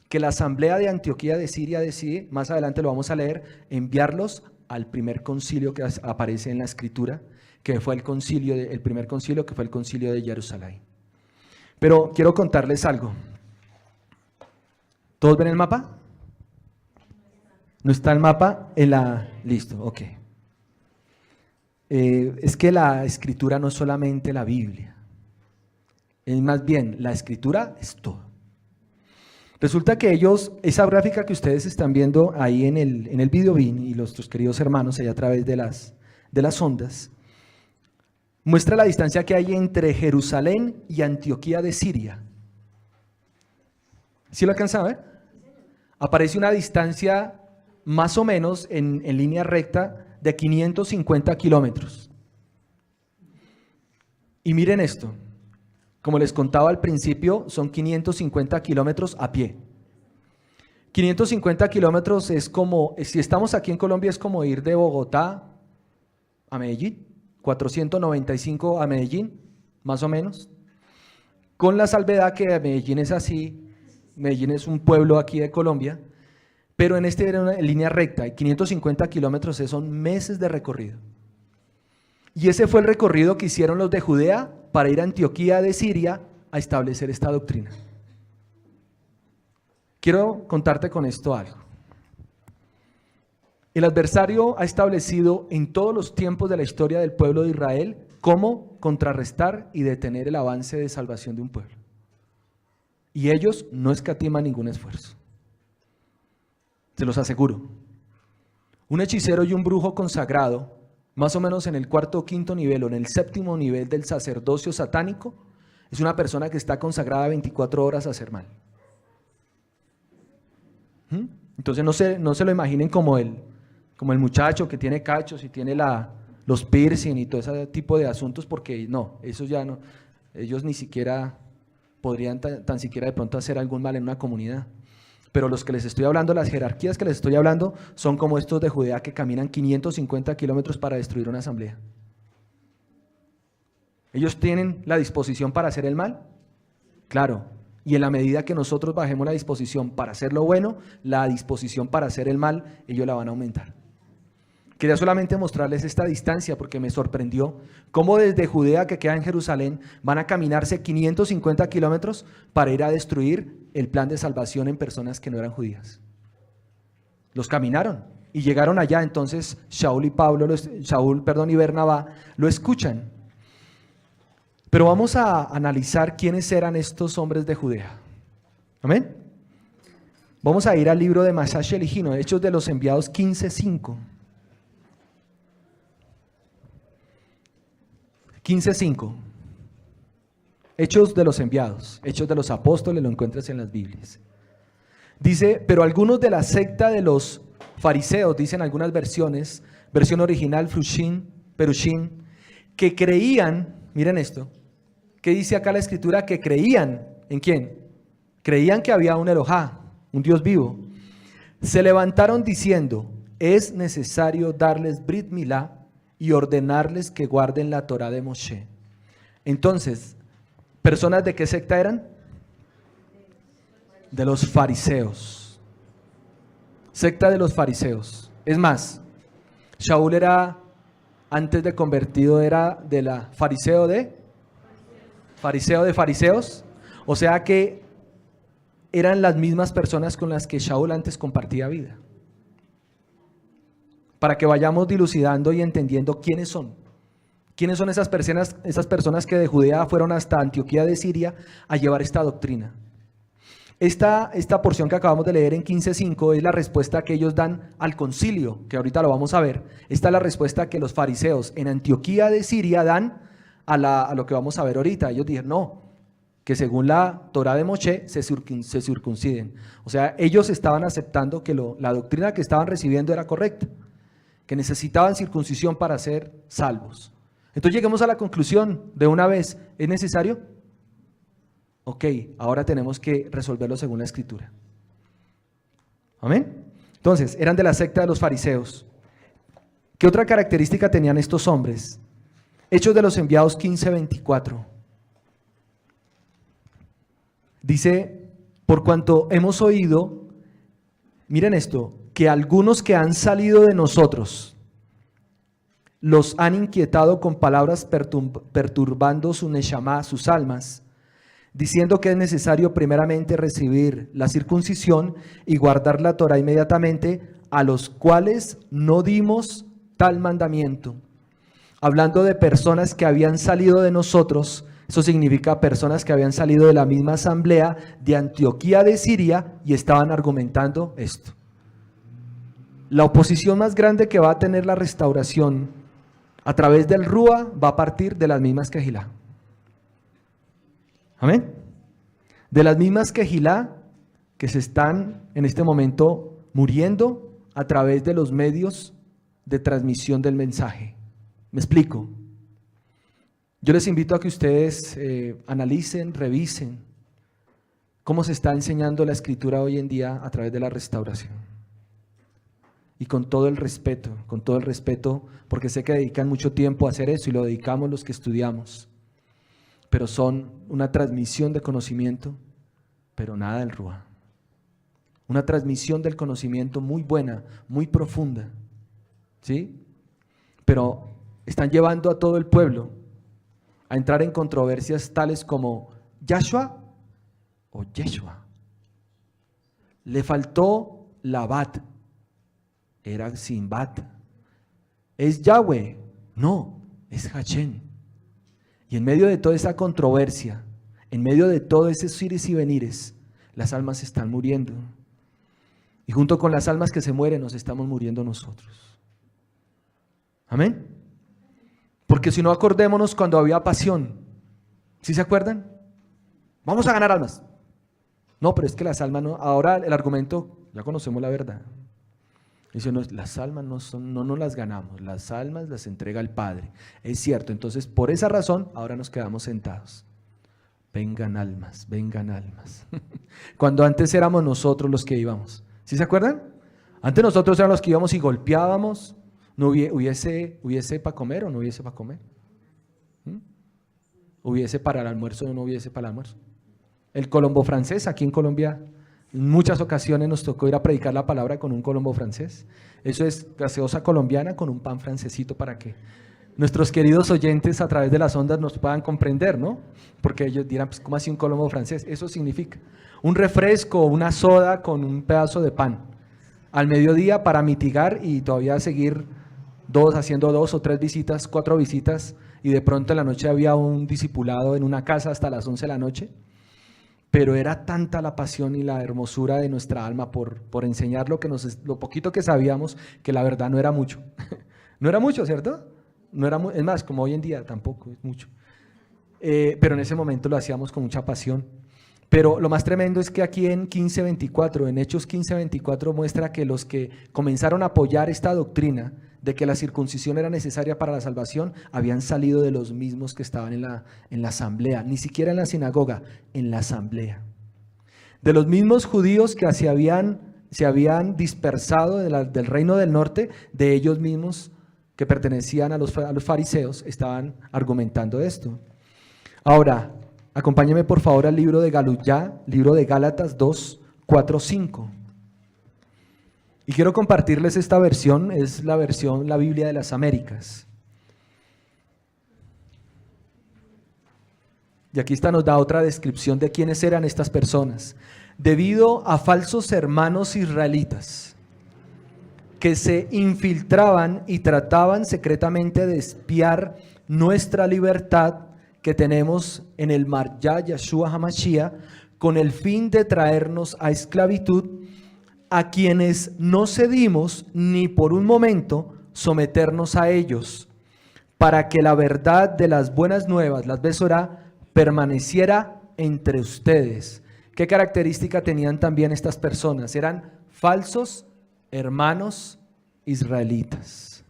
que la asamblea de Antioquía de Siria decide, más adelante lo vamos a leer, enviarlos al primer concilio que aparece en la escritura, que fue el primer concilio, que fue el concilio de Jerusalén. Pero quiero contarles algo. ¿Todos ven el mapa? ¿No está el mapa? Listo, ok. Es que la escritura no es solamente la Biblia. Es más bien, la escritura es todo. Resulta que esa gráfica que ustedes están viendo ahí en el video y nuestros queridos hermanos allá a través de las ondas, muestra la distancia que hay entre Jerusalén y Antioquía de Siria. ¿Sí lo alcanzan a ver? Aparece una distancia más o menos en línea recta de 550 kilómetros. Y miren esto, como les contaba al principio, son 550 kilómetros a pie. 550 kilómetros es como, si estamos aquí en Colombia, es como ir de Bogotá a Medellín. 495 a Medellín, más o menos, con la salvedad que Medellín es así, Medellín es un pueblo aquí de Colombia, pero en era una línea recta, y 550 kilómetros son meses de recorrido. Y ese fue el recorrido que hicieron los de Judea para ir a Antioquía de Siria a establecer esta doctrina. Quiero contarte con esto algo. El adversario ha establecido en todos los tiempos de la historia del pueblo de Israel cómo contrarrestar y detener el avance de salvación de un pueblo. Y ellos no escatiman ningún esfuerzo. Se los aseguro. Un hechicero y un brujo consagrado, más o menos en el 4º o 5º nivel o en el 7º nivel del sacerdocio satánico, es una persona que está consagrada 24 horas a hacer mal. Entonces no se lo imaginen como el muchacho que tiene cachos y tiene los piercing y todo ese tipo de asuntos, porque no, esos ya no, ellos ni siquiera podrían tan siquiera de pronto hacer algún mal en una comunidad. Pero los que les estoy hablando, las jerarquías que les estoy hablando, son como estos de Judea que caminan 550 kilómetros para destruir una asamblea. ¿Ellos tienen la disposición para hacer el mal? Claro. Y en la medida que nosotros bajemos la disposición para hacer lo bueno, la disposición para hacer el mal, ellos la van a aumentar. Quería solamente mostrarles esta distancia porque me sorprendió cómo desde Judea, que queda en Jerusalén, van a caminarse 550 kilómetros para ir a destruir el plan de salvación en personas que no eran judías. Los caminaron y llegaron allá. Entonces Shaul y Bernabá lo escuchan. Pero vamos a analizar quiénes eran estos hombres de Judea. ¿Amén? Vamos a ir al libro de Masash Eligino, Hechos de los Enviados 15:5. 15:5. Hechos de los Enviados, Hechos de los Apóstoles, lo encuentras en las Biblias. Dice, pero algunos de la secta de los fariseos, dicen algunas versiones, versión original, Perushim, que creían, miren esto, ¿qué dice acá la escritura? Que creían, ¿en quién? creían que había un Elohá, un Dios vivo, se levantaron diciendo: es necesario darles Brit Milá y ordenarles que guarden la Torá de Moshe. Entonces, ¿personas de qué secta eran? De los fariseos. Secta de los fariseos. Es más, Shaul era, antes de convertido, era de la fariseo de fariseos. O sea que eran las mismas personas con las que Shaul antes compartía vida. Para que vayamos dilucidando y entendiendo quiénes son. ¿Quiénes son esas personas que de Judea fueron hasta Antioquía de Siria a llevar esta doctrina? Esta porción que acabamos de leer en 15:5 es la respuesta que ellos dan al concilio, que ahorita lo vamos a ver. Esta es la respuesta que los fariseos en Antioquía de Siria dan a lo que vamos a ver ahorita. Ellos dijeron: no, que según la Torá de Moshe se circunciden. O sea, ellos estaban aceptando que la doctrina que estaban recibiendo era correcta, que necesitaban circuncisión para ser salvos. Entonces lleguemos a la conclusión de una vez: ¿es necesario? Ok, ahora tenemos que resolverlo según la Escritura. Amén. Entonces, eran de la secta de los fariseos. ¿Qué otra característica tenían estos hombres? Hechos de los Enviados 15:24. Dice: por cuanto hemos oído, miren esto, que algunos que han salido de nosotros los han inquietado con palabras perturbando su neshama, sus almas, diciendo que es necesario primeramente recibir la circuncisión y guardar la Torá inmediatamente, a los cuales no dimos tal mandamiento. Hablando de personas que habían salido de nosotros, eso significa personas que habían salido de la misma asamblea de Antioquía de Siria y estaban argumentando esto. La oposición más grande que va a tener la restauración a través del Rúa va a partir de las mismas Kehilá. Amén. De las mismas Kehilá que se están en este momento muriendo a través de los medios de transmisión del mensaje. ¿Me explico? Yo les invito a que ustedes analicen, revisen cómo se está enseñando la Escritura hoy en día a través de la restauración. Y con todo el respeto, porque sé que dedican mucho tiempo a hacer eso y lo dedicamos los que estudiamos. Pero son una transmisión de conocimiento, pero nada del Ruá. Una transmisión del conocimiento muy buena, muy profunda, ¿sí? Pero están llevando a todo el pueblo a entrar en controversias tales como Yahshua o Yeshua. Le faltó la bat, era sin bat. ¿Es Yahweh? No, es Hashem. Y en medio de toda esa controversia, en medio de todo ese ires y venires, las almas están muriendo. Y junto con las almas que se mueren, nos estamos muriendo nosotros. Amén. Porque si no, acordémonos cuando había pasión. ¿Sí se acuerdan? Vamos a ganar almas. No, pero es que las almas no. Ahora el argumento, ya conocemos la verdad. Dice: no, las almas no nos las ganamos, las almas las entrega el Padre. Es cierto, entonces por esa razón ahora nos quedamos sentados. Vengan almas, vengan almas. Cuando antes éramos nosotros los que íbamos. ¿Sí se acuerdan? Antes nosotros éramos los que íbamos y golpeábamos. ¿No hubiese para comer o no hubiese para comer? ¿Hubiese para el almuerzo o no hubiese para el almuerzo? El colombo francés, aquí en Colombia, en muchas ocasiones nos tocó ir a predicar la palabra con un colombo francés. Eso es gaseosa colombiana con un pan francesito para que nuestros queridos oyentes a través de las ondas nos puedan comprender, ¿no? Porque ellos dirán: pues, ¿cómo así un colombo francés? Eso significa un refresco o una soda con un pedazo de pan al mediodía para mitigar y todavía seguir haciendo 2 o 3 visitas, 4 visitas, y de pronto en la noche había un discipulado en una casa hasta las 11 de la noche. Pero era tanta la pasión y la hermosura de nuestra alma por enseñar lo poquito que sabíamos, que la verdad no era mucho. No era mucho, ¿cierto? No era es más, como hoy en día tampoco es mucho. Pero en ese momento lo hacíamos con mucha pasión. Pero lo más tremendo es que aquí en 15:24, en Hechos 15:24, muestra que los que comenzaron a apoyar esta doctrina de que la circuncisión era necesaria para la salvación, habían salido de los mismos que estaban en la asamblea, ni siquiera en la sinagoga, en la asamblea. de los mismos judíos que se habían dispersado del reino del norte, de ellos mismos que pertenecían a los fariseos, estaban argumentando esto. Ahora, acompáñeme por favor al libro de Galuyá, libro de Gálatas 2, 4, 5. Y quiero compartirles esta versión, es la versión, la Biblia de las Américas. Y aquí nos da otra descripción de quiénes eran estas personas. Debido a falsos hermanos israelitas que se infiltraban y trataban secretamente de espiar nuestra libertad que tenemos en el Marjá Yeshua HaMashiach, con el fin de traernos a esclavitud, a quienes no cedimos ni por un momento someternos a ellos, para que la verdad de las buenas nuevas, las Besorá, permaneciera entre ustedes. ¿Qué característica tenían también estas personas? Eran falsos hermanos israelitas.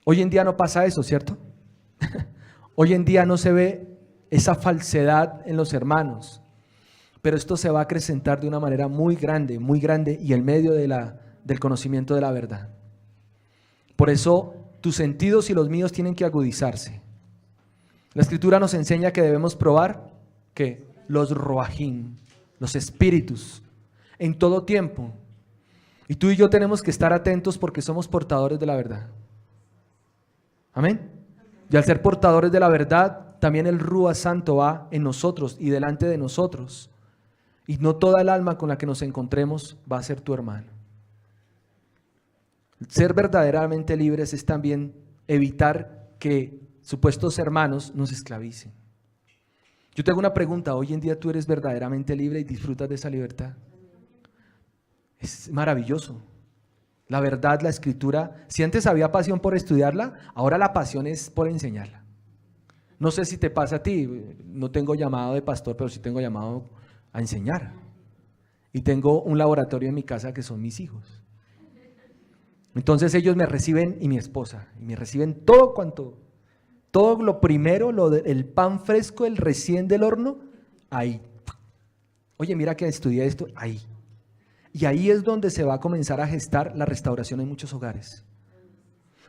Hoy en día no pasa eso, ¿cierto? Hoy en día no se ve esa falsedad en los hermanos, pero esto se va a acrecentar de una manera muy grande y en medio del conocimiento de la verdad. Por eso tus sentidos y los míos tienen que agudizarse. La Escritura nos enseña que debemos probar que los roajim, los espíritus, en todo tiempo. Y tú y yo tenemos que estar atentos porque somos portadores de la verdad. Amén. Y al ser portadores de la verdad, también el Ruach Santo va en nosotros y delante de nosotros. Y no toda el alma con la que nos encontremos va a ser tu hermano. Ser verdaderamente libres es también evitar que supuestos hermanos nos esclavicen. Yo te hago una pregunta, ¿hoy en día tú eres verdaderamente libre y disfrutas de esa libertad? Es maravilloso. La verdad, la Escritura, si antes había pasión por estudiarla, ahora la pasión es por enseñarla. No sé si te pasa a ti, no tengo llamado de pastor, pero sí tengo llamado a enseñar. Y tengo un laboratorio en mi casa que son mis hijos. Entonces ellos me reciben, y mi esposa, y me reciben todo lo primero, el pan fresco, el recién del horno, ahí. Oye, mira que estudié esto, ahí. Y ahí es donde se va a comenzar a gestar la restauración en muchos hogares.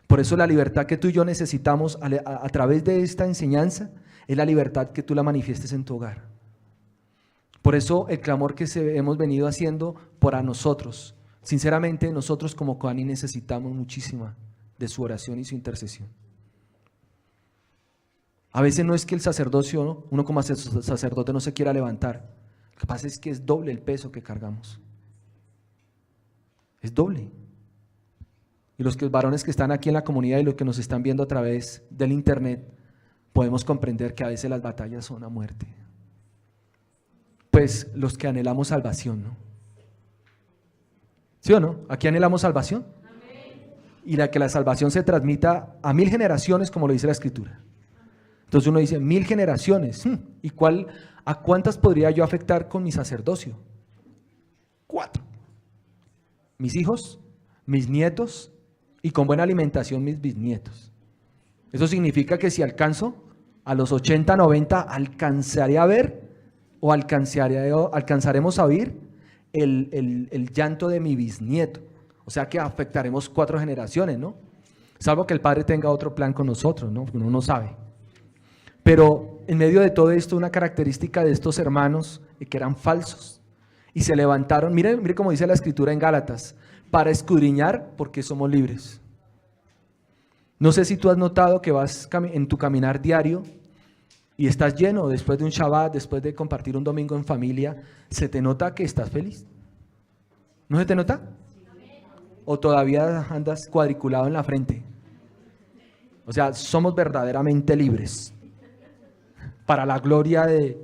Por eso la libertad que tú y yo necesitamos a través de esta enseñanza es la libertad que tú la manifiestes en tu hogar. Por eso el clamor que hemos venido haciendo por nosotros. Sinceramente nosotros como Coani necesitamos muchísima de su oración y su intercesión. A veces no es que el sacerdocio, ¿no? Uno como sacerdote no se quiera levantar. Lo que pasa es que es doble el peso que cargamos. Es doble. Y los varones que están aquí en la comunidad y los que nos están viendo a través del internet, podemos comprender que a veces las batallas son a muerte. Pues los que anhelamos salvación, ¿no? ¿Sí o no? ¿Aquí anhelamos salvación? Amén. Y que la salvación se transmita a 1000 generaciones, como lo dice la Escritura. Entonces uno dice, 1000 generaciones. ¿Y a cuántas podría yo afectar con mi sacerdocio? 4. Mis hijos, mis nietos y con buena alimentación mis bisnietos. Eso significa que si alcanzo a los 80, 90, alcanzaré a ver o alcanzaremos a oír el llanto de mi bisnieto. O sea que afectaremos 4 generaciones, ¿no? Salvo que el Padre tenga otro plan con nosotros, ¿no? Uno no sabe. Pero en medio de todo esto, una característica de estos hermanos que eran falsos y se levantaron, mire cómo dice la Escritura en Gálatas, para escudriñar porque somos libres. No sé si tú has notado que vas en tu caminar diario y estás lleno después de un Shabbat, después de compartir un domingo en familia, ¿se te nota que estás feliz? ¿No se te nota? ¿O todavía andas cuadriculado en la frente? O sea, somos verdaderamente libres para la gloria de...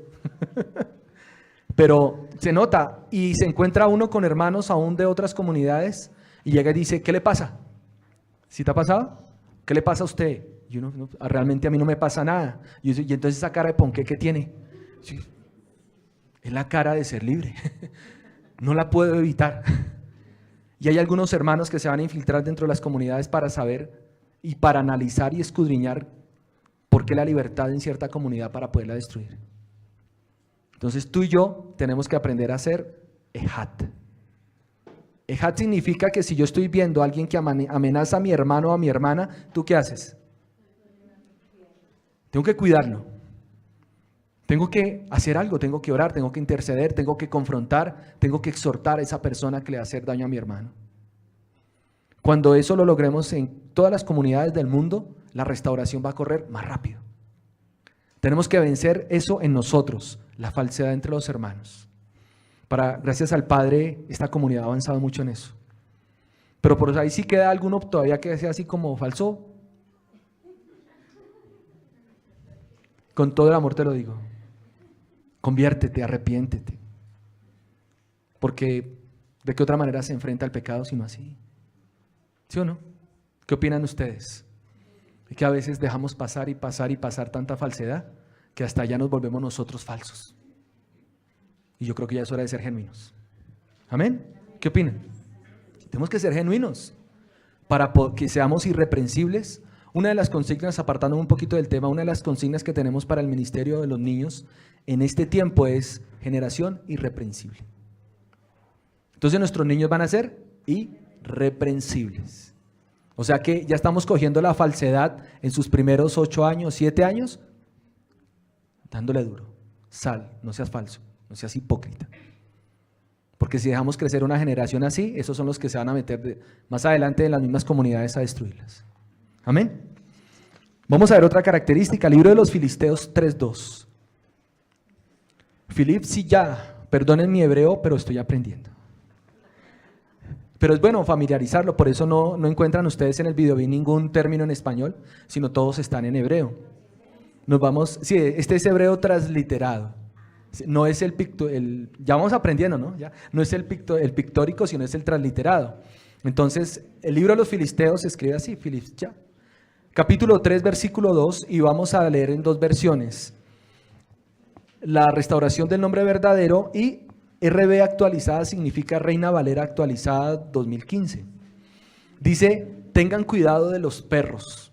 Pero se nota y se encuentra uno con hermanos aún de otras comunidades y llega y dice, ¿qué le pasa? ¿Sí te ha pasado? ¿Qué le pasa a usted? Y uno, no, realmente a mí no me pasa nada. Y entonces esa cara de ponqué que tiene, sí, es la cara de ser libre. No la puedo evitar. Y hay algunos hermanos que se van a infiltrar dentro de las comunidades para saber y para analizar y escudriñar por qué la libertad en cierta comunidad para poderla destruir. Entonces tú y yo tenemos que aprender a hacer ejat. Ejat significa que si yo estoy viendo a alguien que amenaza a mi hermano o a mi hermana, ¿tú qué haces? Tengo que cuidarlo. Tengo que hacer algo, tengo que orar, tengo que interceder, tengo que confrontar, tengo que exhortar a esa persona que le va a hacer daño a mi hermano. Cuando eso lo logremos en todas las comunidades del mundo, la restauración va a correr más rápido. Tenemos que vencer eso en nosotros, la falsedad entre los hermanos. Gracias al Padre, esta comunidad ha avanzado mucho en eso. Pero por ahí sí queda alguno todavía que sea así como falso. Con todo el amor te lo digo. Conviértete, arrepiéntete. Porque ¿de qué otra manera se enfrenta al pecado sino así? ¿Sí o no? ¿Qué opinan ustedes? Es que a veces dejamos pasar y pasar y pasar tanta falsedad que hasta ya nos volvemos nosotros falsos. Y yo creo que ya es hora de ser genuinos. ¿Amén? ¿Qué opinan? Tenemos que ser genuinos para que seamos irreprensibles. Una de las consignas, apartando un poquito del tema, una de las consignas que tenemos para el ministerio de los niños en este tiempo es generación irreprensible. Entonces nuestros niños van a ser irreprensibles. O sea que ya estamos cogiendo la falsedad en sus primeros 8 años, 7 años, dándole duro. Sal, no seas falso, no seas hipócrita. Porque si dejamos crecer una generación así, esos son los que se van a meter más adelante en las mismas comunidades a destruirlas. Amén. Vamos a ver otra característica, libro de los Filisteos 3:2. Filip ya, perdonen mi hebreo, pero estoy aprendiendo. Pero es bueno familiarizarlo, por eso no encuentran ustedes en el video ningún término en español, sino todos están en hebreo. Este es hebreo transliterado. No es ya vamos aprendiendo, ¿no? Ya, no es el pictórico, sino es el transliterado. Entonces, el libro de los Filisteos se escribe así, Filip ya. Capítulo 3, versículo 2, y vamos a leer en 2 versiones. La restauración del nombre verdadero y RB actualizada significa Reina Valera actualizada 2015. Dice, tengan cuidado de los perros,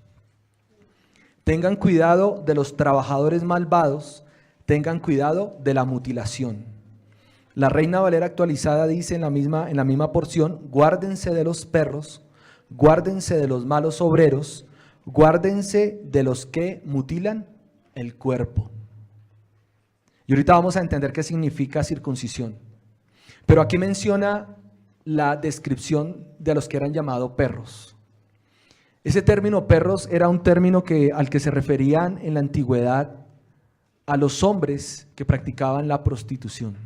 tengan cuidado de los trabajadores malvados, tengan cuidado de la mutilación. La Reina Valera actualizada dice en la misma porción, guárdense de los perros, guárdense de los malos obreros, guárdense de los que mutilan el cuerpo. Y ahorita vamos a entender qué significa circuncisión. Pero aquí menciona la descripción de los que eran llamados perros. Ese término perros era un término al que se referían en la antigüedad a los hombres que practicaban la prostitución.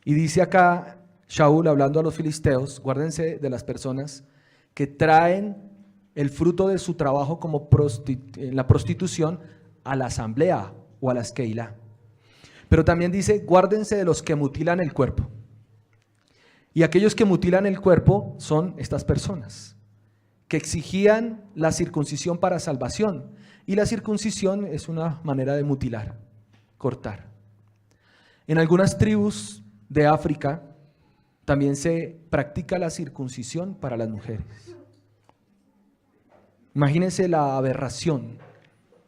Y dice acá Shaul, hablando a los filisteos, guárdense de las personas que traen el fruto de su trabajo como en la prostitución a la asamblea o a las Keilah. Pero también dice, guárdense de los que mutilan el cuerpo. Y aquellos que mutilan el cuerpo son estas personas, que exigían la circuncisión para salvación. Y la circuncisión es una manera de mutilar, cortar. En algunas tribus de África también se practica la circuncisión para las mujeres. Imagínense la aberración.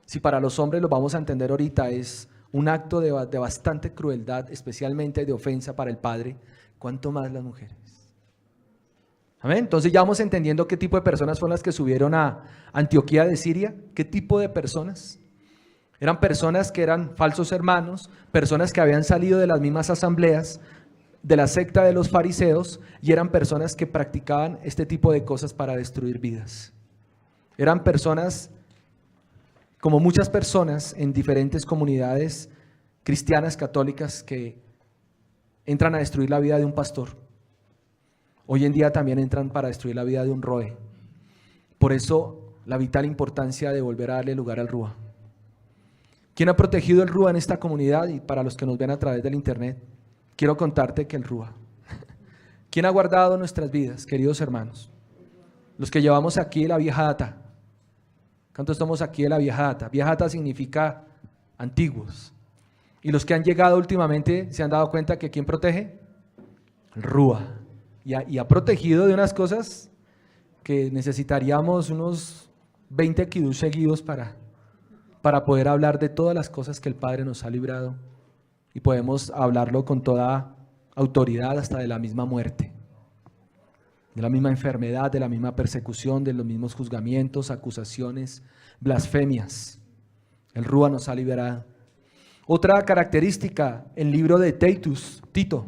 Si para los hombres lo vamos a entender ahorita, es un acto de bastante crueldad, especialmente de ofensa para el Padre, ¿cuánto más las mujeres? ¿Amén? Entonces ya vamos entendiendo qué tipo de personas fueron las que subieron a Antioquía de Siria. ¿Qué tipo de personas? Eran personas que eran falsos hermanos, personas que habían salido de las mismas asambleas, de la secta de los fariseos, y eran personas que practicaban este tipo de cosas para destruir vidas. Eran personas, como muchas personas en diferentes comunidades cristianas, católicas, que entran a destruir la vida de un pastor. Hoy en día también entran para destruir la vida de un roe. Por eso la vital importancia de volver a darle lugar al Rúa. ¿Quién ha protegido el Rúa en esta comunidad? Y para los que nos ven a través del internet, quiero contarte que el Rúa. ¿Quién ha guardado nuestras vidas, queridos hermanos? Los que llevamos aquí la vieja data. ¿Cuántos estamos aquí de la vieja data? Vieja data significa antiguos. Y los que han llegado últimamente se han dado cuenta que ¿quién protege? El Rúa. Y ha protegido de unas cosas que necesitaríamos unos 20 kiddush seguidos para poder hablar de todas las cosas que el Padre nos ha librado y podemos hablarlo con toda autoridad hasta de la misma muerte, de la misma enfermedad, de la misma persecución, de los mismos juzgamientos, acusaciones, blasfemias. El Rúa nos ha liberado. Otra característica, el libro de Tito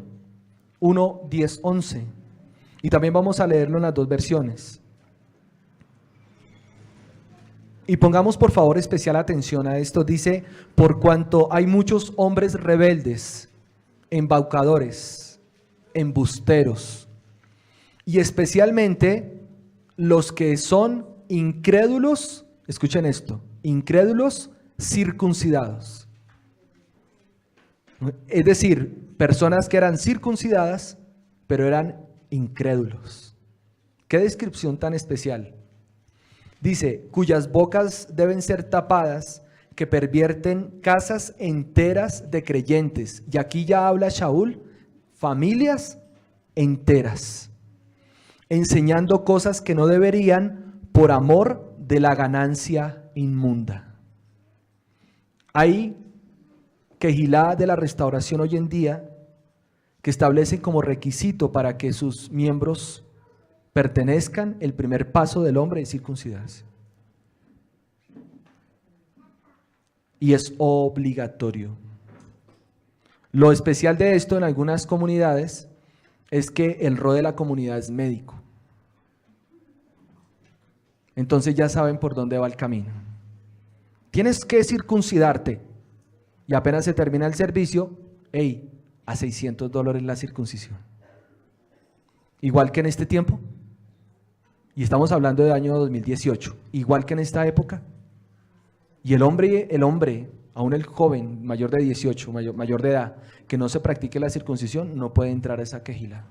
1, 10, 11. Y también vamos a leerlo en las dos versiones. Y pongamos por favor especial atención a esto. Dice, por cuanto hay muchos hombres rebeldes, embaucadores, embusteros, y especialmente los que son incrédulos, escuchen esto, incrédulos circuncidados. Es decir, personas que eran circuncidadas, pero eran incrédulos. ¿Qué descripción tan especial? Dice, cuyas bocas deben ser tapadas, que pervierten casas enteras de creyentes. Y aquí ya habla Shaul, familias enteras, enseñando cosas que no deberían por amor de la ganancia inmunda. Hay quejilá de la restauración hoy en día que establecen como requisito para que sus miembros pertenezcan, el primer paso del hombre es circuncidarse. Y es obligatorio. Lo especial de esto en algunas comunidades es que el rol de la comunidad es médico. Entonces ya saben por dónde va el camino. Tienes que circuncidarte y apenas se termina el servicio, hey, a $600 la circuncisión. Igual que en este tiempo. Y estamos hablando del año 2018, igual que en esta época. Y el hombre, aún el joven mayor de 18, mayor de edad, que no se practique la circuncisión, no puede entrar a esa quejilá.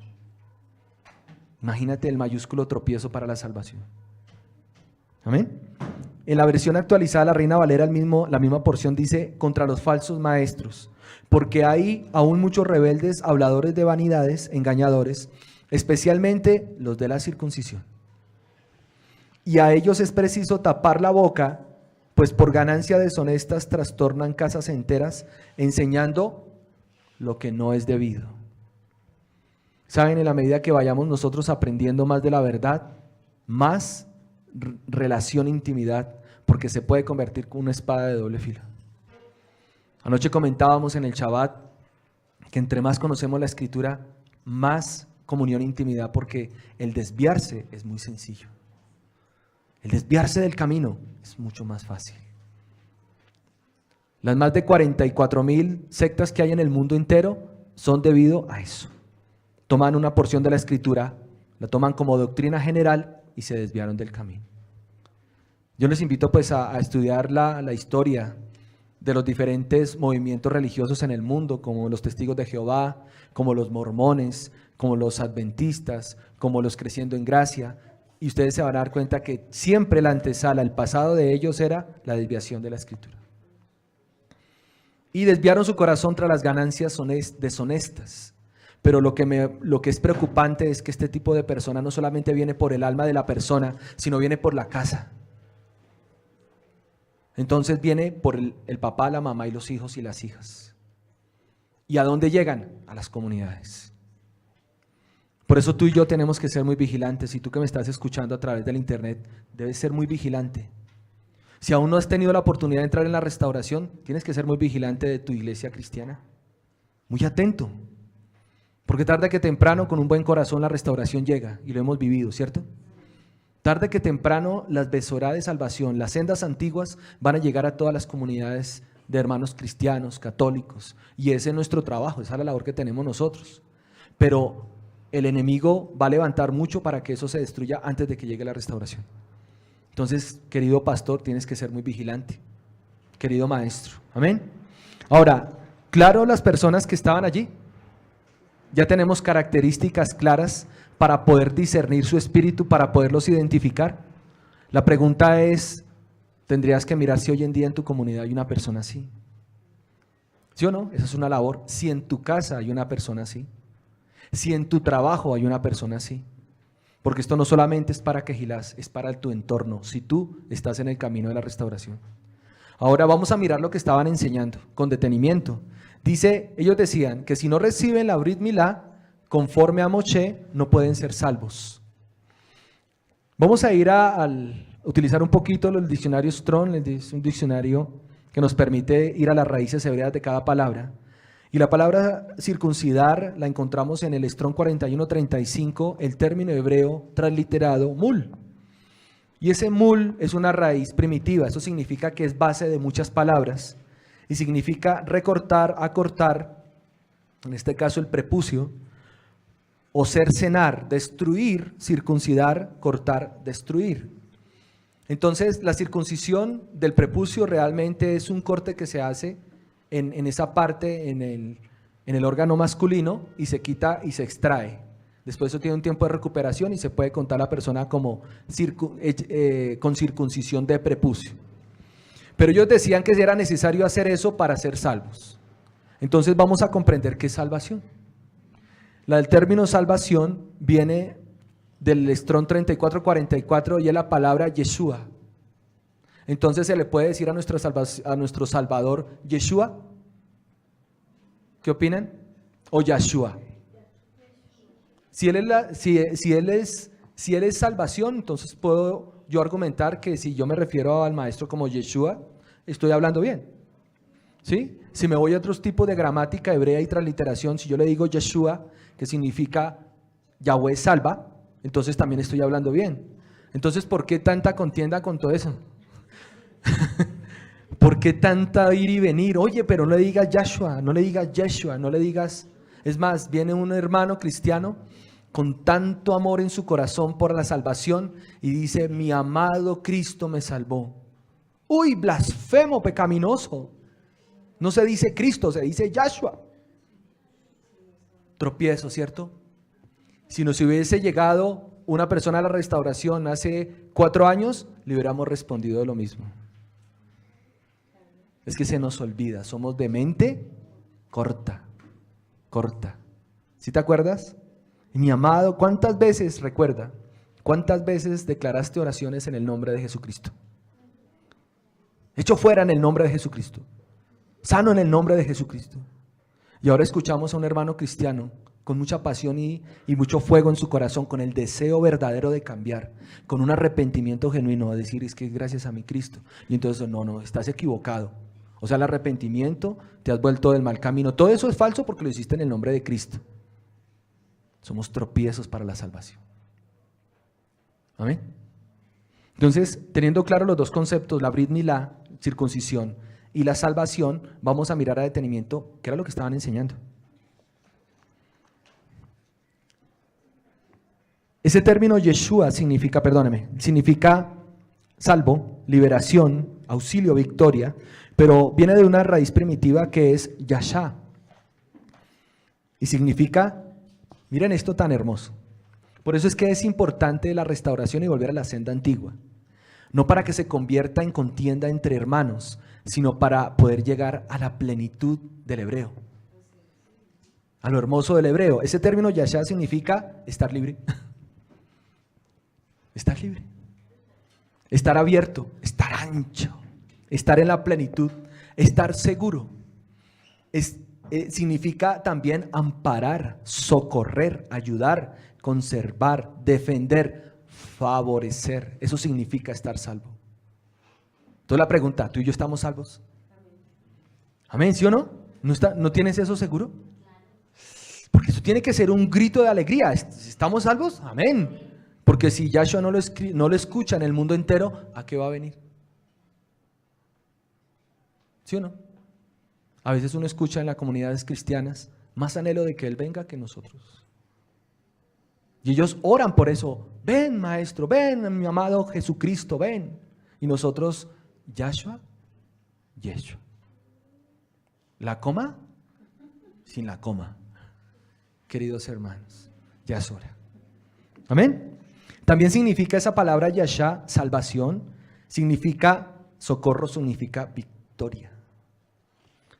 Imagínate el mayúsculo tropiezo para la salvación. Amén. En la versión actualizada, la Reina Valera, la misma porción dice, contra los falsos maestros, porque hay aún muchos rebeldes, habladores de vanidades, engañadores, especialmente los de la circuncisión. Y a ellos es preciso tapar la boca, pues por ganancia deshonestas trastornan casas enteras, enseñando lo que no es debido. Saben, en la medida que vayamos nosotros aprendiendo más de la verdad, más relación, intimidad, porque se puede convertir en una espada de doble filo. Anoche comentábamos en el Shabbat que entre más conocemos la Escritura, más comunión e intimidad, porque el desviarse es muy sencillo. El desviarse del camino es mucho más fácil. Las más de 44,000 sectas que hay en el mundo entero son debido a eso. Toman una porción de la Escritura, la toman como doctrina general y se desviaron del camino. Yo les invito pues a estudiar la historia de los diferentes movimientos religiosos en el mundo, como los Testigos de Jehová, como los mormones, como los adventistas, como los Creciendo en Gracia. Y ustedes se van a dar cuenta que siempre la antesala, el pasado de ellos era la desviación de la Escritura. Y desviaron su corazón tras las ganancias deshonestas. Pero lo que es preocupante es que este tipo de persona no solamente viene por el alma de la persona, sino viene por la casa. Entonces viene por el papá, la mamá y los hijos y las hijas. ¿Y a dónde llegan? A las comunidades. Por eso tú y yo tenemos que ser muy vigilantes. Y tú que me estás escuchando a través del internet, debes ser muy vigilante. Si aún no has tenido la oportunidad de entrar en la restauración, tienes que ser muy vigilante de tu iglesia cristiana. Muy atento. Porque tarde que temprano, con un buen corazón, la restauración llega. Y lo hemos vivido, ¿cierto? Tarde que temprano, las besorá de salvación, las sendas antiguas, van a llegar a todas las comunidades de hermanos cristianos, católicos. Y ese es nuestro trabajo, esa es la labor que tenemos nosotros. Pero el enemigo va a levantar mucho para que eso se destruya antes de que llegue la restauración. Entonces, querido pastor, tienes que ser muy vigilante. Querido maestro. Amén. Ahora, claro, las personas que estaban allí, ya tenemos características claras para poder discernir su espíritu, para poderlos identificar. La pregunta es, tendrías que mirar si hoy en día en tu comunidad hay una persona así. ¿Sí o no? Esa es una labor. Si en tu casa hay una persona así. Si en tu trabajo hay una persona así. Porque esto no solamente es para Quejilás, es para tu entorno, si tú estás en el camino de la restauración. Ahora vamos a mirar lo que estaban enseñando con detenimiento. Ellos decían que si no reciben la Brit Milá, conforme a Moshe, no pueden ser salvos. Vamos a ir a utilizar un poquito el diccionario Strong, es un diccionario que nos permite ir a las raíces hebreas de cada palabra. Y la palabra circuncidar la encontramos en el Strong 4135, el término hebreo transliterado mul. Y ese mul es una raíz primitiva, eso significa que es base de muchas palabras. Y significa recortar, acortar, en este caso el prepucio, o cercenar, destruir, circuncidar, cortar, destruir. Entonces, la circuncisión del prepucio realmente es un corte que se hace en esa parte, en el órgano masculino, y se quita y se extrae. Después eso tiene un tiempo de recuperación y se puede contar a la persona como con circuncisión de prepucio. Pero ellos decían que era necesario hacer eso para ser salvos. Entonces vamos a comprender qué es salvación. El término salvación viene del Strong 3444 y es la palabra Yeshua. Entonces se le puede decir a nuestro Salvador Yeshua. ¿Qué opinan? O Yahshua. Si él es salvación, entonces puedo yo argumentar que si yo me refiero al maestro como Yeshua, estoy hablando bien. ¿Sí? Si me voy a otros tipos de gramática hebrea y transliteración, si yo le digo Yeshua, que significa Yahweh salva, entonces también estoy hablando bien. Entonces, ¿por qué tanta contienda con todo eso? ¿Por qué tanta ir y venir? Oye, pero no le digas Yahshua, no le digas Yeshua, no le digas... Es más, viene un hermano cristiano con tanto amor en su corazón por la salvación y dice, mi amado Cristo me salvó. Uy, blasfemo, pecaminoso. No se dice Cristo, se dice Yahshua. Tropiezo, ¿cierto? Si nos hubiese llegado una persona a la restauración hace 4 años, le hubiéramos respondido lo mismo. Es que se nos olvida, somos de mente corta. ¿Sí te acuerdas? Mi amado, ¿cuántas veces declaraste oraciones en el nombre de Jesucristo? Hecho fuera en el nombre de Jesucristo. Sano en el nombre de Jesucristo. Y ahora escuchamos a un hermano cristiano con mucha pasión y mucho fuego en su corazón, con el deseo verdadero de cambiar, con un arrepentimiento genuino, a decir, es que es gracias a mi Cristo. Y entonces, no, estás equivocado. O sea, el arrepentimiento, te has vuelto del mal camino. Todo eso es falso porque lo hiciste en el nombre de Cristo. Somos tropiezos para la salvación. Amén. Entonces, teniendo claro los dos conceptos, la Brit Milá, circuncisión, y la salvación, vamos a mirar a detenimiento qué era lo que estaban enseñando. Ese término Yeshua significa salvo, liberación, auxilio, victoria, pero viene de una raíz primitiva que es Yashá. Y significa, miren esto tan hermoso. Por eso es que es importante la restauración y volver a la senda antigua. No para que se convierta en contienda entre hermanos, sino para poder llegar a la plenitud del hebreo. A lo hermoso del hebreo. Ese término Yashá significa estar libre. Estar libre. Estar abierto, estar ancho, estar en la plenitud, estar seguro. Significa también amparar, socorrer, ayudar, conservar, defender, favorecer. Eso significa estar salvo. Entonces la pregunta, ¿tú y yo estamos salvos? Amén, ¿sí o no? ¿No tienes eso seguro? Porque eso tiene que ser un grito de alegría. ¿Estamos salvos? Amén. Porque si Yahshua no lo escucha en el mundo entero, ¿a qué va a venir? ¿Sí o no? A veces uno escucha en las comunidades cristianas más anhelo de que Él venga que nosotros. Y ellos oran por eso. Ven, Maestro, ven, mi amado Jesucristo, ven. Y nosotros, Yahshua, Yeshua. ¿La coma? Sin la coma. Queridos hermanos, ya es hora. Amén. También significa esa palabra Yashá, salvación, significa socorro, significa victoria.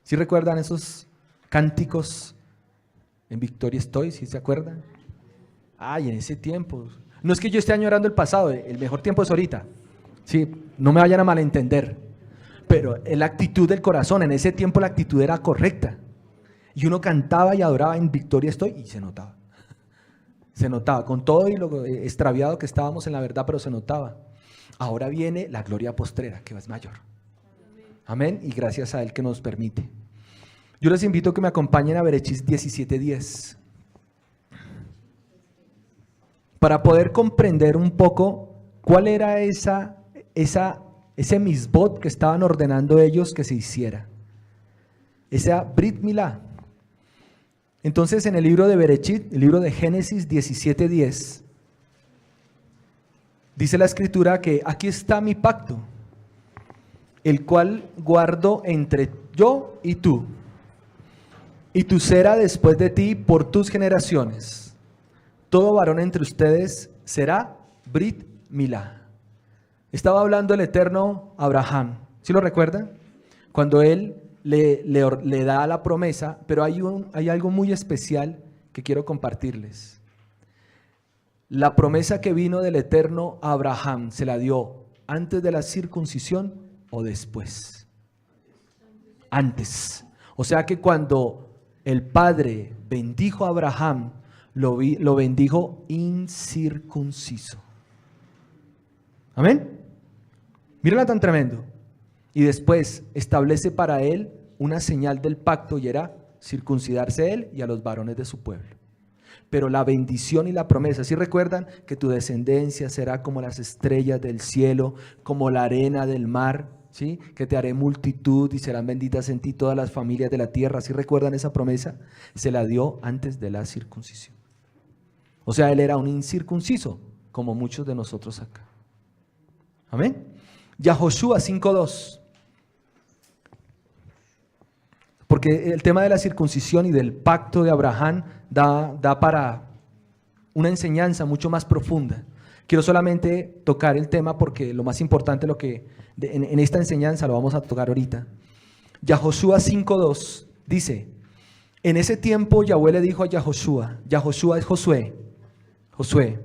¿Sí recuerdan esos cánticos? En victoria estoy, ¿sí se acuerdan? Ay, en ese tiempo. No es que yo esté añorando el pasado, el mejor tiempo es ahorita. Sí, no me vayan a malentender. Pero en la actitud del corazón, en ese tiempo la actitud era correcta. Y uno cantaba y adoraba, en victoria estoy, y se notaba. Se notaba, con todo y lo extraviado que estábamos en la verdad, pero se notaba. Ahora viene la gloria postrera, que es mayor. Amén, y gracias a Él que nos permite. Yo les invito a que me acompañen a Berechit 17:10. Para poder comprender un poco cuál era ese misbot que estaban ordenando ellos que se hiciera. Esa Brit Milá. Entonces en el libro de Berechit, el libro de Génesis 17:10, dice la escritura que aquí está mi pacto, el cual guardo entre yo y tú será después de ti por tus generaciones. Todo varón entre ustedes será Brit Milá. Estaba hablando el eterno Abraham, ¿sí lo recuerdan? Cuando él le da la promesa, pero hay algo muy especial que quiero compartirles. La promesa que vino del eterno Abraham, ¿se la dio antes de la circuncisión o después? Antes. O sea que cuando el Padre bendijo a Abraham, lo bendijo incircunciso. Amén. Mírenla tan tremendo. Y después establece para él una señal del pacto, y era circuncidarse él y a los varones de su pueblo. Pero la bendición y la promesa, ¿sí recuerdan? Que tu descendencia será como las estrellas del cielo, como la arena del mar, ¿sí? Que te haré multitud y serán benditas en ti todas las familias de la tierra. ¿Sí recuerdan esa promesa? Se la dio antes de la circuncisión. O sea, él era un incircunciso, como muchos de nosotros acá. Amén. Yahoshua 5:2. Porque el tema de la circuncisión y del pacto de Abraham da para una enseñanza mucho más profunda. Quiero solamente tocar el tema porque lo más importante, en esta enseñanza lo vamos a tocar ahorita. Yahoshua 5:2 dice: en ese tiempo Yahweh le dijo a Yahoshua es Josué,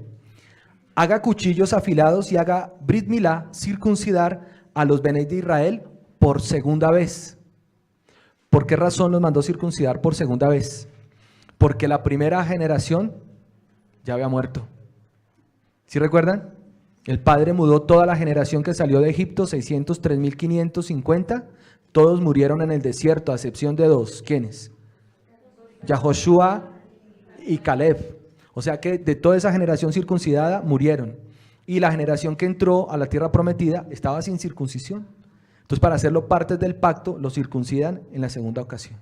haga cuchillos afilados y haga Brit Milá, circuncidar a los Benei de Israel por segunda vez. ¿Por qué razón los mandó circuncidar por segunda vez? Porque la primera generación ya había muerto. ¿Sí recuerdan? El Padre mudó toda la generación que salió de Egipto, 603.550, todos murieron en el desierto, a excepción de dos. ¿Quiénes? Yahoshua y Caleb. O sea que de toda esa generación circuncidada murieron. Y la generación que entró a la tierra prometida estaba sin circuncisión. Entonces, para hacerlo parte del pacto, lo circuncidan en la segunda ocasión.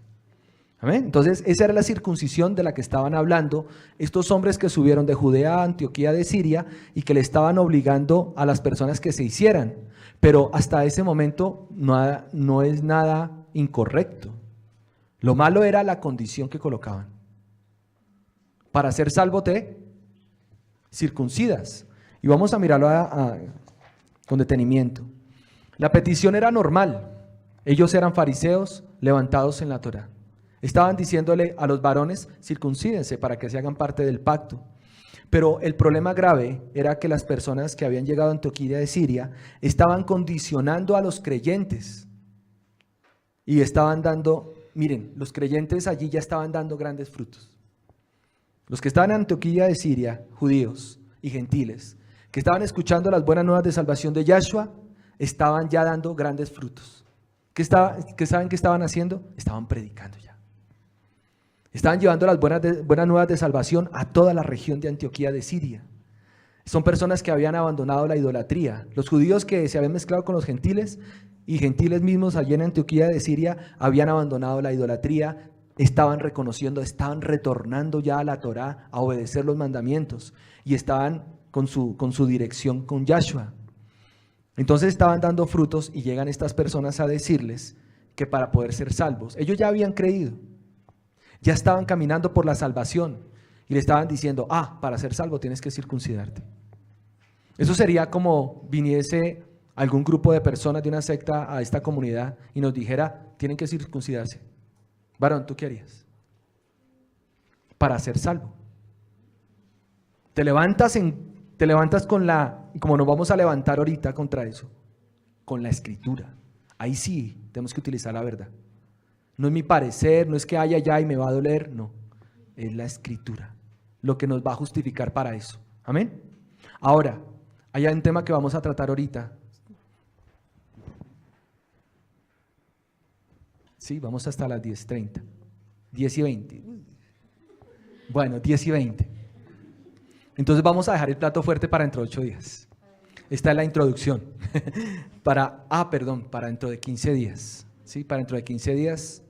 ¿Amén? Entonces, esa era la circuncisión de la que estaban hablando estos hombres que subieron de Judea a Antioquía de Siria y que le estaban obligando a las personas que se hicieran. Pero hasta ese momento no es nada incorrecto. Lo malo era la condición que colocaban. Para ser salvo te circuncidas. Y vamos a mirarlo con detenimiento. La petición era normal. Ellos eran fariseos levantados en la Torá. Estaban diciéndole a los varones: circuncídense para que se hagan parte del pacto. Pero el problema grave era que las personas que habían llegado a Antioquía de Siria estaban condicionando a los creyentes. Y estaban dando, miren, los creyentes allí ya estaban dando grandes frutos. Los que estaban en Antioquía de Siria, judíos y gentiles, que estaban escuchando las buenas nuevas de salvación de Yahshua, estaban ya dando grandes frutos. ¿Saben qué estaban haciendo? Estaban predicando ya. Estaban llevando las buenas nuevas de salvación a toda la región de Antioquía de Siria. Son personas que habían abandonado la idolatría. Los judíos que se habían mezclado con los gentiles y gentiles mismos allí en Antioquía de Siria habían abandonado la idolatría. Estaban reconociendo, estaban retornando ya a la Torá, a obedecer los mandamientos, y estaban con su dirección con Yahshua. Entonces estaban dando frutos, y llegan estas personas a decirles que para poder ser salvos, ellos ya habían creído, ya estaban caminando por la salvación, y le estaban diciendo: para ser salvo tienes que circuncidarte. Eso sería como viniese algún grupo de personas de una secta a esta comunidad y nos dijera: tienen que circuncidarse. Varón, ¿tú qué harías? Para ser salvo. Te levantas con como nos vamos a levantar ahorita contra eso, con la escritura. Ahí sí tenemos que utilizar la verdad. No es mi parecer, no es que haya allá y me va a doler, no. Es la Escritura lo que nos va a justificar para eso. Amén. Ahora, hay un tema que vamos a tratar ahorita. Sí, vamos hasta las 10:30. 10:20. Bueno, 10:20. Entonces vamos a dejar el plato fuerte para dentro de 8 días. Esta es la introducción. para dentro de 15 días. ¿Sí? Para dentro de 15 días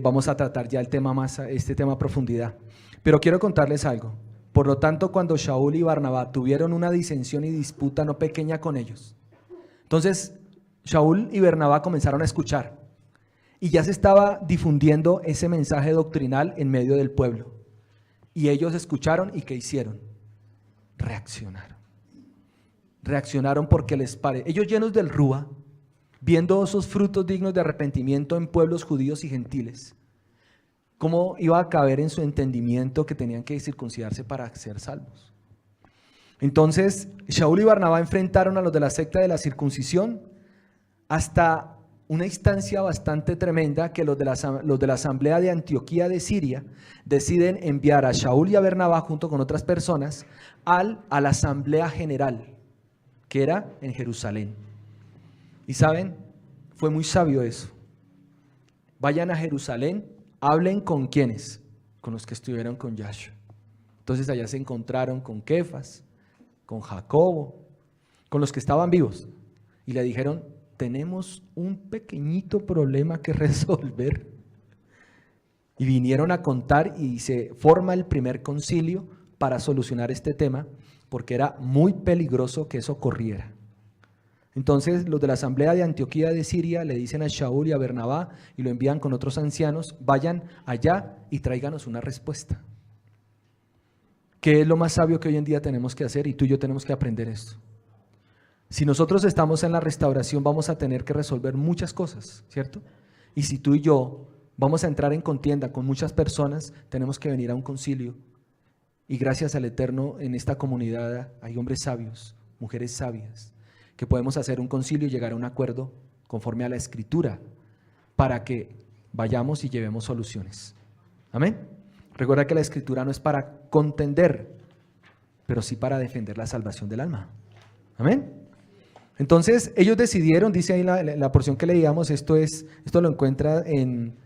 vamos a tratar ya este tema a profundidad. Pero quiero contarles algo. Por lo tanto, cuando Shaul y Barnabá tuvieron una disensión y disputa no pequeña con ellos, entonces Shaul y Barnabá comenzaron a escuchar y ya se estaba difundiendo ese mensaje doctrinal en medio del pueblo. Y ellos escucharon y ¿qué hicieron? Reaccionaron porque ellos llenos del Rúa, viendo esos frutos dignos de arrepentimiento en pueblos judíos y gentiles, ¿cómo iba a caber en su entendimiento que tenían que circuncidarse para ser salvos? Entonces, Shaul y Barnabá enfrentaron a los de la secta de la circuncisión hasta una instancia bastante tremenda que los de la asamblea de Antioquía de Siria deciden enviar a Shaul y a Barnabá junto con otras personas a la asamblea general, que era en Jerusalén. Y saben, fue muy sabio eso. Vayan a Jerusalén, hablen con quienes, con los que estuvieron con Yahshua. Entonces allá se encontraron con Kefas, con Jacobo, con los que estaban vivos y le dijeron: tenemos un pequeñito problema que resolver. Y vinieron a contar y se forma el primer concilio para solucionar este tema, porque era muy peligroso que eso ocurriera. Entonces los de la asamblea de Antioquía de Siria le dicen a Shaul y a Barnabá y lo envían con otros ancianos: vayan allá y tráiganos una respuesta. ¿Qué es lo más sabio que hoy en día tenemos que hacer? Y tú y yo tenemos que aprender esto. Si nosotros estamos en la restauración, vamos a tener que resolver muchas cosas, ¿cierto? Y si tú y yo vamos a entrar en contienda con muchas personas, tenemos que venir a un concilio. Y gracias al Eterno, en esta comunidad hay hombres sabios, mujeres sabias, que podemos hacer un concilio y llegar a un acuerdo conforme a la Escritura para que vayamos y llevemos soluciones. Amén. Recuerda que la Escritura no es para contender, pero sí para defender la salvación del alma. Amén. Entonces ellos decidieron, dice ahí la porción que leíamos, esto lo encuentra en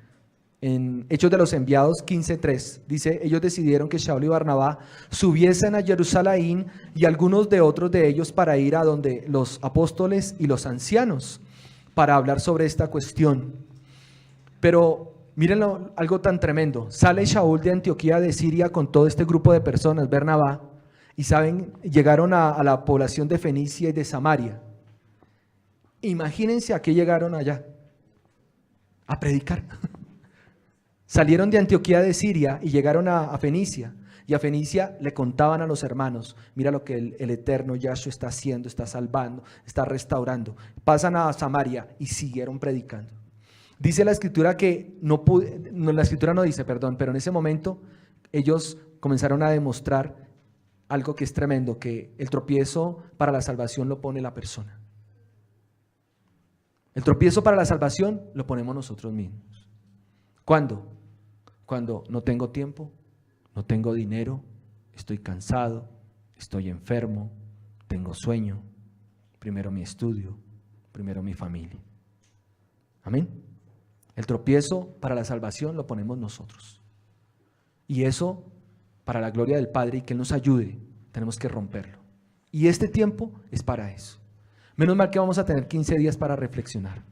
Hechos de los Enviados 15:3, dice: ellos decidieron que Shaul y Barnabá subiesen a Jerusalén y algunos de otros de ellos para ir a donde los apóstoles y los ancianos para hablar sobre esta cuestión. Pero mírenlo, algo tan tremendo. Sale Shaul de Antioquía de Siria con todo este grupo de personas, Barnabá, y saben, llegaron a la población de Fenicia y de Samaria. Imagínense a qué llegaron allá, a predicar. Salieron de Antioquía de Siria y llegaron a Fenicia, y a Fenicia le contaban a los hermanos: mira lo que el Eterno Yahshua está haciendo, está salvando, está restaurando. Pasan a Samaria y siguieron predicando. Dice la Escritura que la Escritura no dice, perdón, pero en ese momento ellos comenzaron a demostrar algo que es tremendo, que el tropiezo para la salvación lo pone la persona. El tropiezo para la salvación lo ponemos nosotros mismos. ¿Cuándo? Cuando no tengo tiempo, no tengo dinero, estoy cansado, estoy enfermo, tengo sueño. Primero mi estudio, primero mi familia. Amén. El tropiezo para la salvación lo ponemos nosotros. Y eso, para la gloria del Padre y que Él nos ayude, tenemos que romperlo. Y este tiempo es para eso. Menos mal que vamos a tener 15 días para reflexionar,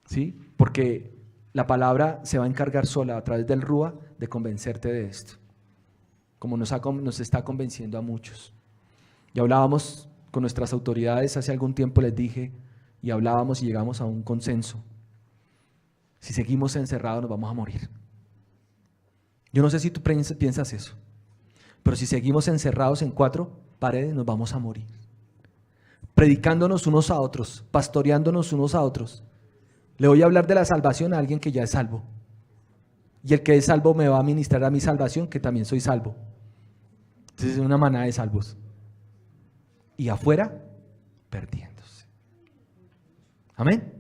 ¿sí? Porque la palabra se va a encargar sola a través del Rúa de convencerte de esto, como nos está convenciendo a muchos. Ya hablábamos con nuestras autoridades hace algún tiempo, les dije, y hablábamos y llegamos a un consenso. Si seguimos encerrados nos vamos a morir. Yo no sé si tú piensas eso, pero si seguimos encerrados en 4 paredes nos vamos a morir. Predicándonos unos a otros, pastoreándonos unos a otros. Le voy a hablar de la salvación a alguien que ya es salvo. Y el que es salvo me va a ministrar a mi salvación, que también soy salvo. Entonces es una manada de salvos. Y afuera, perdiéndose. Amén.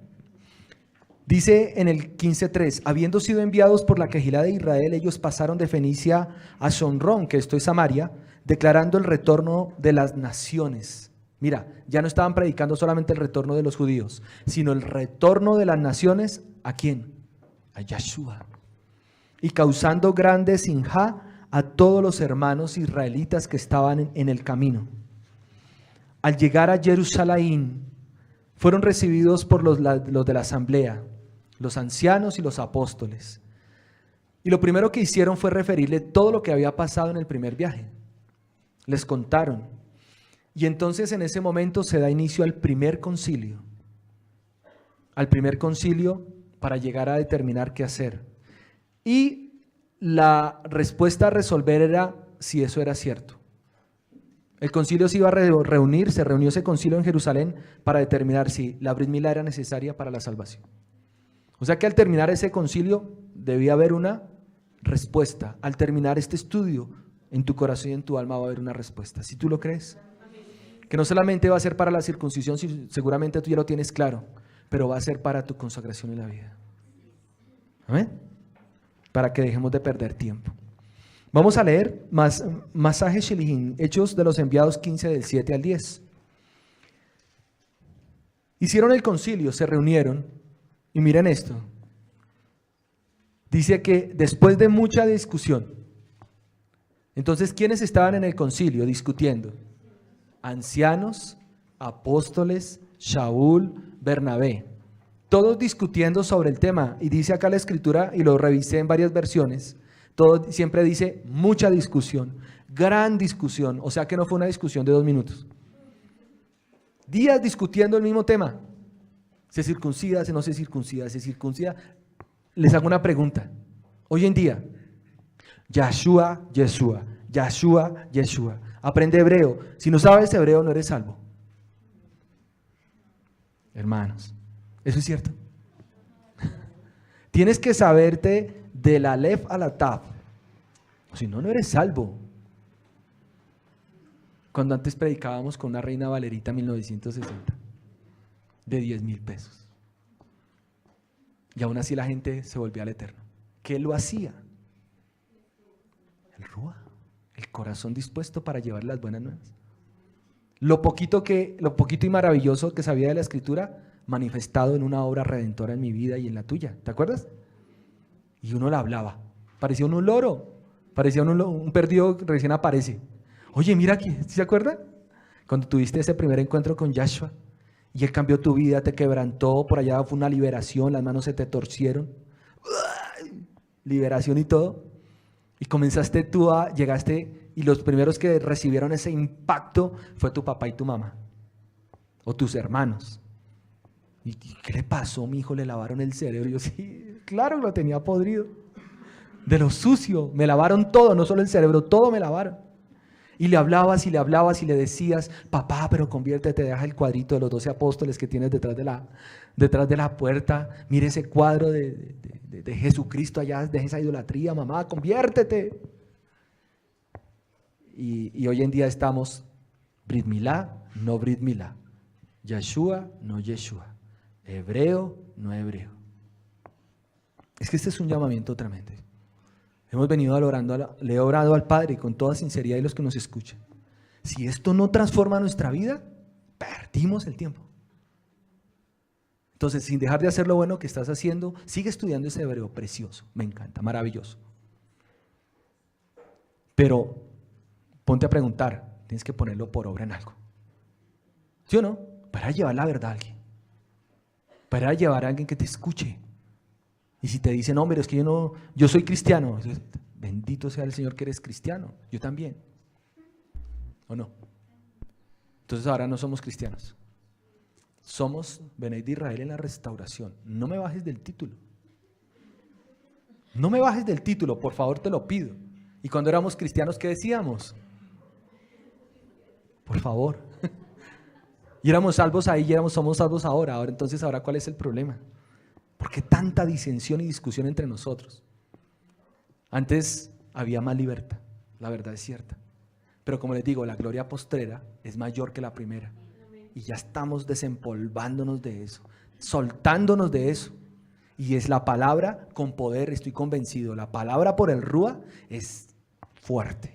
Dice en el 15:3, habiendo sido enviados por la Quejilá de Israel, ellos pasaron de Fenicia a Shomrón, que esto es Samaria, declarando el retorno de las naciones. Mira, ya no estaban predicando solamente el retorno de los judíos, sino el retorno de las naciones, ¿a quién? A Yahshua. Y causando grande sinjá a todos los hermanos israelitas que estaban en el camino. Al llegar a Jerusalén, fueron recibidos por los de la asamblea, los ancianos y los apóstoles. Y lo primero que hicieron fue referirle todo lo que había pasado en el primer viaje. Les contaron. Y entonces en ese momento se da inicio al primer concilio. Al primer concilio para llegar a determinar qué hacer. Y la respuesta a resolver era si eso era cierto. El concilio se iba a reunir, se reunió ese concilio en Jerusalén para determinar si la Brit Milá era necesaria para la salvación. O sea que al terminar ese concilio debía haber una respuesta. Al terminar este estudio, en tu corazón y en tu alma va a haber una respuesta. Si tú lo crees, que no solamente va a ser para la circuncisión, seguramente tú ya lo tienes claro, pero va a ser para tu consagración en la vida. ¿Amén? Para que dejemos de perder tiempo. Vamos a leer Masaje Shelihin, Hechos de los Enviados 15 del 7 al 10. Hicieron el concilio, se reunieron y miren esto. Dice que después de mucha discusión, entonces ¿quiénes estaban en el concilio discutiendo? Ancianos, apóstoles, Shaul, Bernabé, todos discutiendo sobre el tema. Y dice acá la escritura, y lo revisé en varias versiones, todo siempre dice mucha discusión, gran discusión, o sea que no fue una discusión de 2 minutos. Días discutiendo el mismo tema. ¿Se circuncida, se no se circuncida, se circuncida? Les hago una pregunta. Hoy en día, Yahshua, Yeshua, Yahshua, Yeshua. Aprende hebreo. Si no sabes hebreo, no eres salvo. Hermanos, eso es cierto. Tienes que saberte del Aleph a la Tav. O si no, no eres salvo. Cuando antes predicábamos con una reina Valerita en 1960, de 10,000 pesos. Y aún así la gente se volvía al Eterno. ¿Qué lo hacía? El Ruah, el corazón dispuesto para llevar las buenas nuevas. Lo poquito y maravilloso que sabía de la Escritura, manifestado en una obra redentora en mi vida y en la tuya. ¿Te acuerdas? Y uno la hablaba. Parecía un loro. Parecía un perdido recién aparece. Oye, mira aquí, ¿se acuerdan? Cuando tuviste ese primer encuentro con Yahshua y Él cambió tu vida, te quebrantó, por allá fue una liberación, las manos se te torcieron. Liberación y todo. Y comenzaste tú llegaste y los primeros que recibieron ese impacto fue tu papá y tu mamá. O tus hermanos. ¿Y qué le pasó, mi hijo? Le lavaron el cerebro. Y yo, sí, claro, lo tenía podrido. De lo sucio, me lavaron todo, no solo el cerebro, todo me lavaron. Y le hablabas y le decías, papá, pero conviértete, deja el cuadrito de los 12 apóstoles que tienes detrás de la puerta. Mire ese cuadro de Jesucristo allá, deja esa idolatría, mamá, conviértete. Y hoy en día estamos Brit Milá, no Brit Milá. Yahshua, no Yeshua. Hebreo, no hebreo. Es que este es un llamamiento tremendo. Hemos venido le he orado al Padre con toda sinceridad y los que nos escuchan. Si esto no transforma nuestra vida, perdimos el tiempo. Entonces, sin dejar de hacer lo bueno que estás haciendo, sigue estudiando ese hebreo precioso. Me encanta, maravilloso. Pero ponte a preguntar, tienes que ponerlo por obra en algo. ¿Sí o no? Para llevar la verdad a alguien. Para llevar a alguien que te escuche. Y si te dicen, no, pero es que yo soy cristiano. Bendito sea el Señor que eres cristiano. Yo también. ¿O no? Entonces ahora no somos cristianos. Somos Benei de Israel en la restauración. No me bajes del título. No me bajes del título, por favor, te lo pido. Y cuando éramos cristianos, ¿qué decíamos? Por favor. Y éramos salvos ahí y somos salvos ahora. Entonces, ¿cuál es el problema? ¿Por qué tanta disensión y discusión entre nosotros? Antes había más libertad, la verdad es cierta. Pero como les digo, la gloria postrera es mayor que la primera. Y ya estamos desempolvándonos de eso, soltándonos de eso. Y es la palabra con poder, estoy convencido. La palabra por el Rúa es fuerte.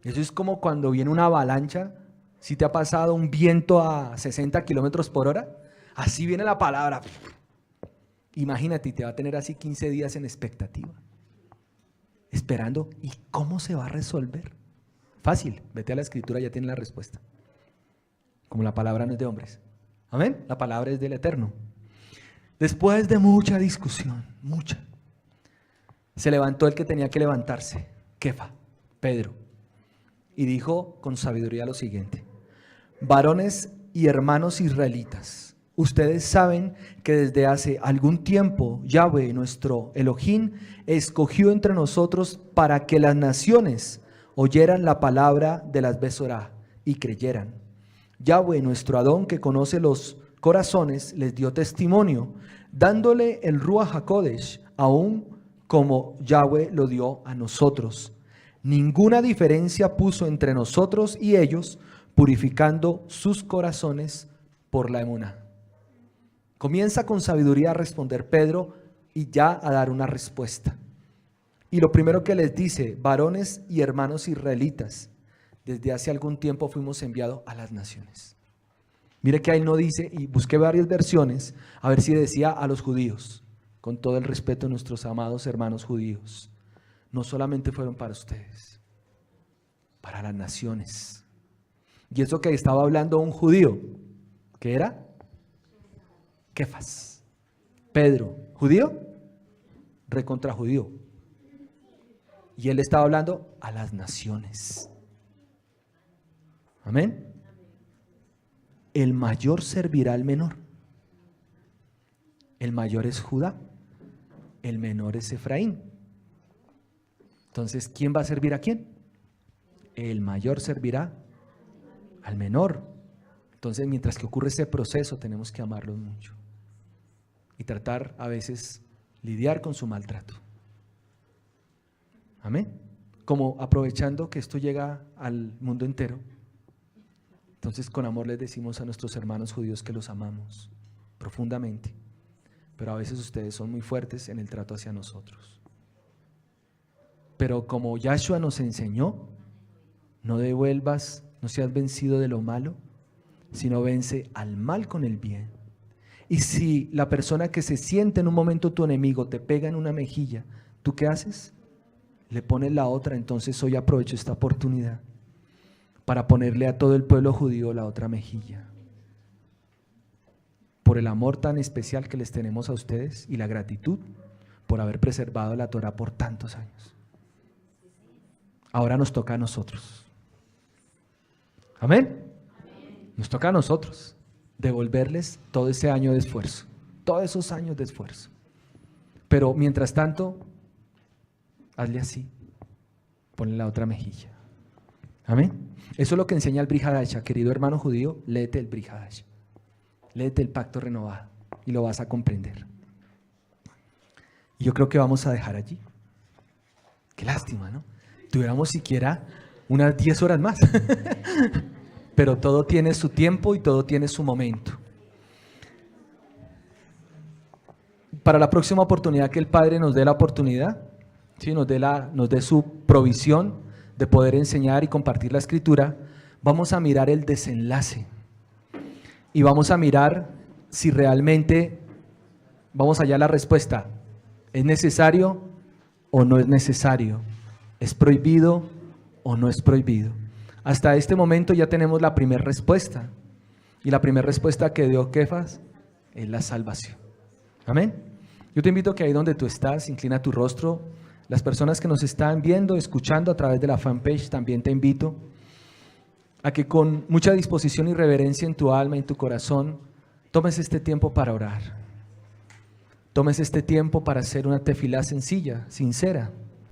Eso es como cuando viene una avalancha. Si te ha pasado un viento a 60 kilómetros por hora, así viene la palabra. Imagínate, y te va a tener así 15 días en expectativa, esperando. ¿Y cómo se va a resolver? Fácil, vete a la escritura, ya tiene la respuesta. Como la palabra no es de hombres. Amén, la palabra es del Eterno. Después de mucha discusión, se levantó el que tenía que levantarse, Kefa, Pedro, y dijo con sabiduría lo siguiente: varones y hermanos israelitas, ustedes saben que desde hace algún tiempo Yahweh, nuestro Elohim, escogió entre nosotros para que las naciones oyeran la palabra de las Besorá y creyeran. Yahweh, nuestro Adón, que conoce los corazones, les dio testimonio, dándole el Ruach HaKodesh, aún como Yahweh lo dio a nosotros. Ninguna diferencia puso entre nosotros y ellos, purificando sus corazones por la emuná. Comienza con sabiduría a responder Pedro y ya a dar una respuesta. Y lo primero que les dice: varones y hermanos israelitas, desde hace algún tiempo fuimos enviados a las naciones. Mire que ahí no dice, y busqué varias versiones, a ver si decía a los judíos, con todo el respeto a nuestros amados hermanos judíos. No solamente fueron para ustedes, para las naciones. Y eso que estaba hablando un judío, ¿qué era? Kefas, Pedro, ¿judío? Recontra judío. Y él estaba hablando a las naciones. Amén. El mayor servirá al menor. El mayor es Judá, el menor es Efraín. Entonces, ¿quién va a servir a quién? El mayor servirá al menor. Entonces, mientras que ocurre ese proceso, tenemos que amarlos mucho y tratar a veces lidiar con su maltrato. Amén. Como aprovechando que esto llega al mundo entero, entonces con amor les decimos a nuestros hermanos judíos que los amamos profundamente, pero a veces ustedes son muy fuertes en el trato hacia nosotros. Pero como Yahshua nos enseñó, no devuelvas, no seas vencido de lo malo, sino vence al mal con el bien. Y si la persona que se siente en un momento tu enemigo te pega en una mejilla, ¿tú qué haces? Le pones la otra. Entonces hoy aprovecho esta oportunidad para ponerle a todo el pueblo judío la otra mejilla, por el amor tan especial que les tenemos a ustedes y la gratitud por haber preservado la Torah por tantos años. Ahora nos toca a nosotros. Amén. Nos toca a nosotros devolverles todo ese año de esfuerzo, todos esos años de esfuerzo. Pero mientras tanto, hazle así, ponle la otra mejilla. Amén. Eso es lo que enseña el Brit Hadashah, querido hermano judío. Léete el Brit Hadashah, léete el pacto renovado y lo vas a comprender. Y yo creo que vamos a dejar allí. Qué lástima, ¿no? Tuviéramos siquiera unas 10 horas más. Pero todo tiene su tiempo y todo tiene su momento. Para la próxima oportunidad que el Padre nos dé la oportunidad, ¿sí? nos dé su provisión de poder enseñar y compartir la Escritura, vamos a mirar el desenlace y vamos a mirar si realmente, vamos allá a la respuesta: ¿es necesario o no es necesario? ¿Es prohibido o no es prohibido? Hasta este momento ya tenemos la primera respuesta, y la primera respuesta que dio Kefas es la salvación. Amén. Yo te invito a que ahí donde tú estás, inclina tu rostro. Las personas que nos están viendo, escuchando a través de la fanpage, también te invito a que con mucha disposición y reverencia en tu alma y en tu corazón, tomes este tiempo para orar. Tomes este tiempo para hacer una tefilá sencilla, sincera,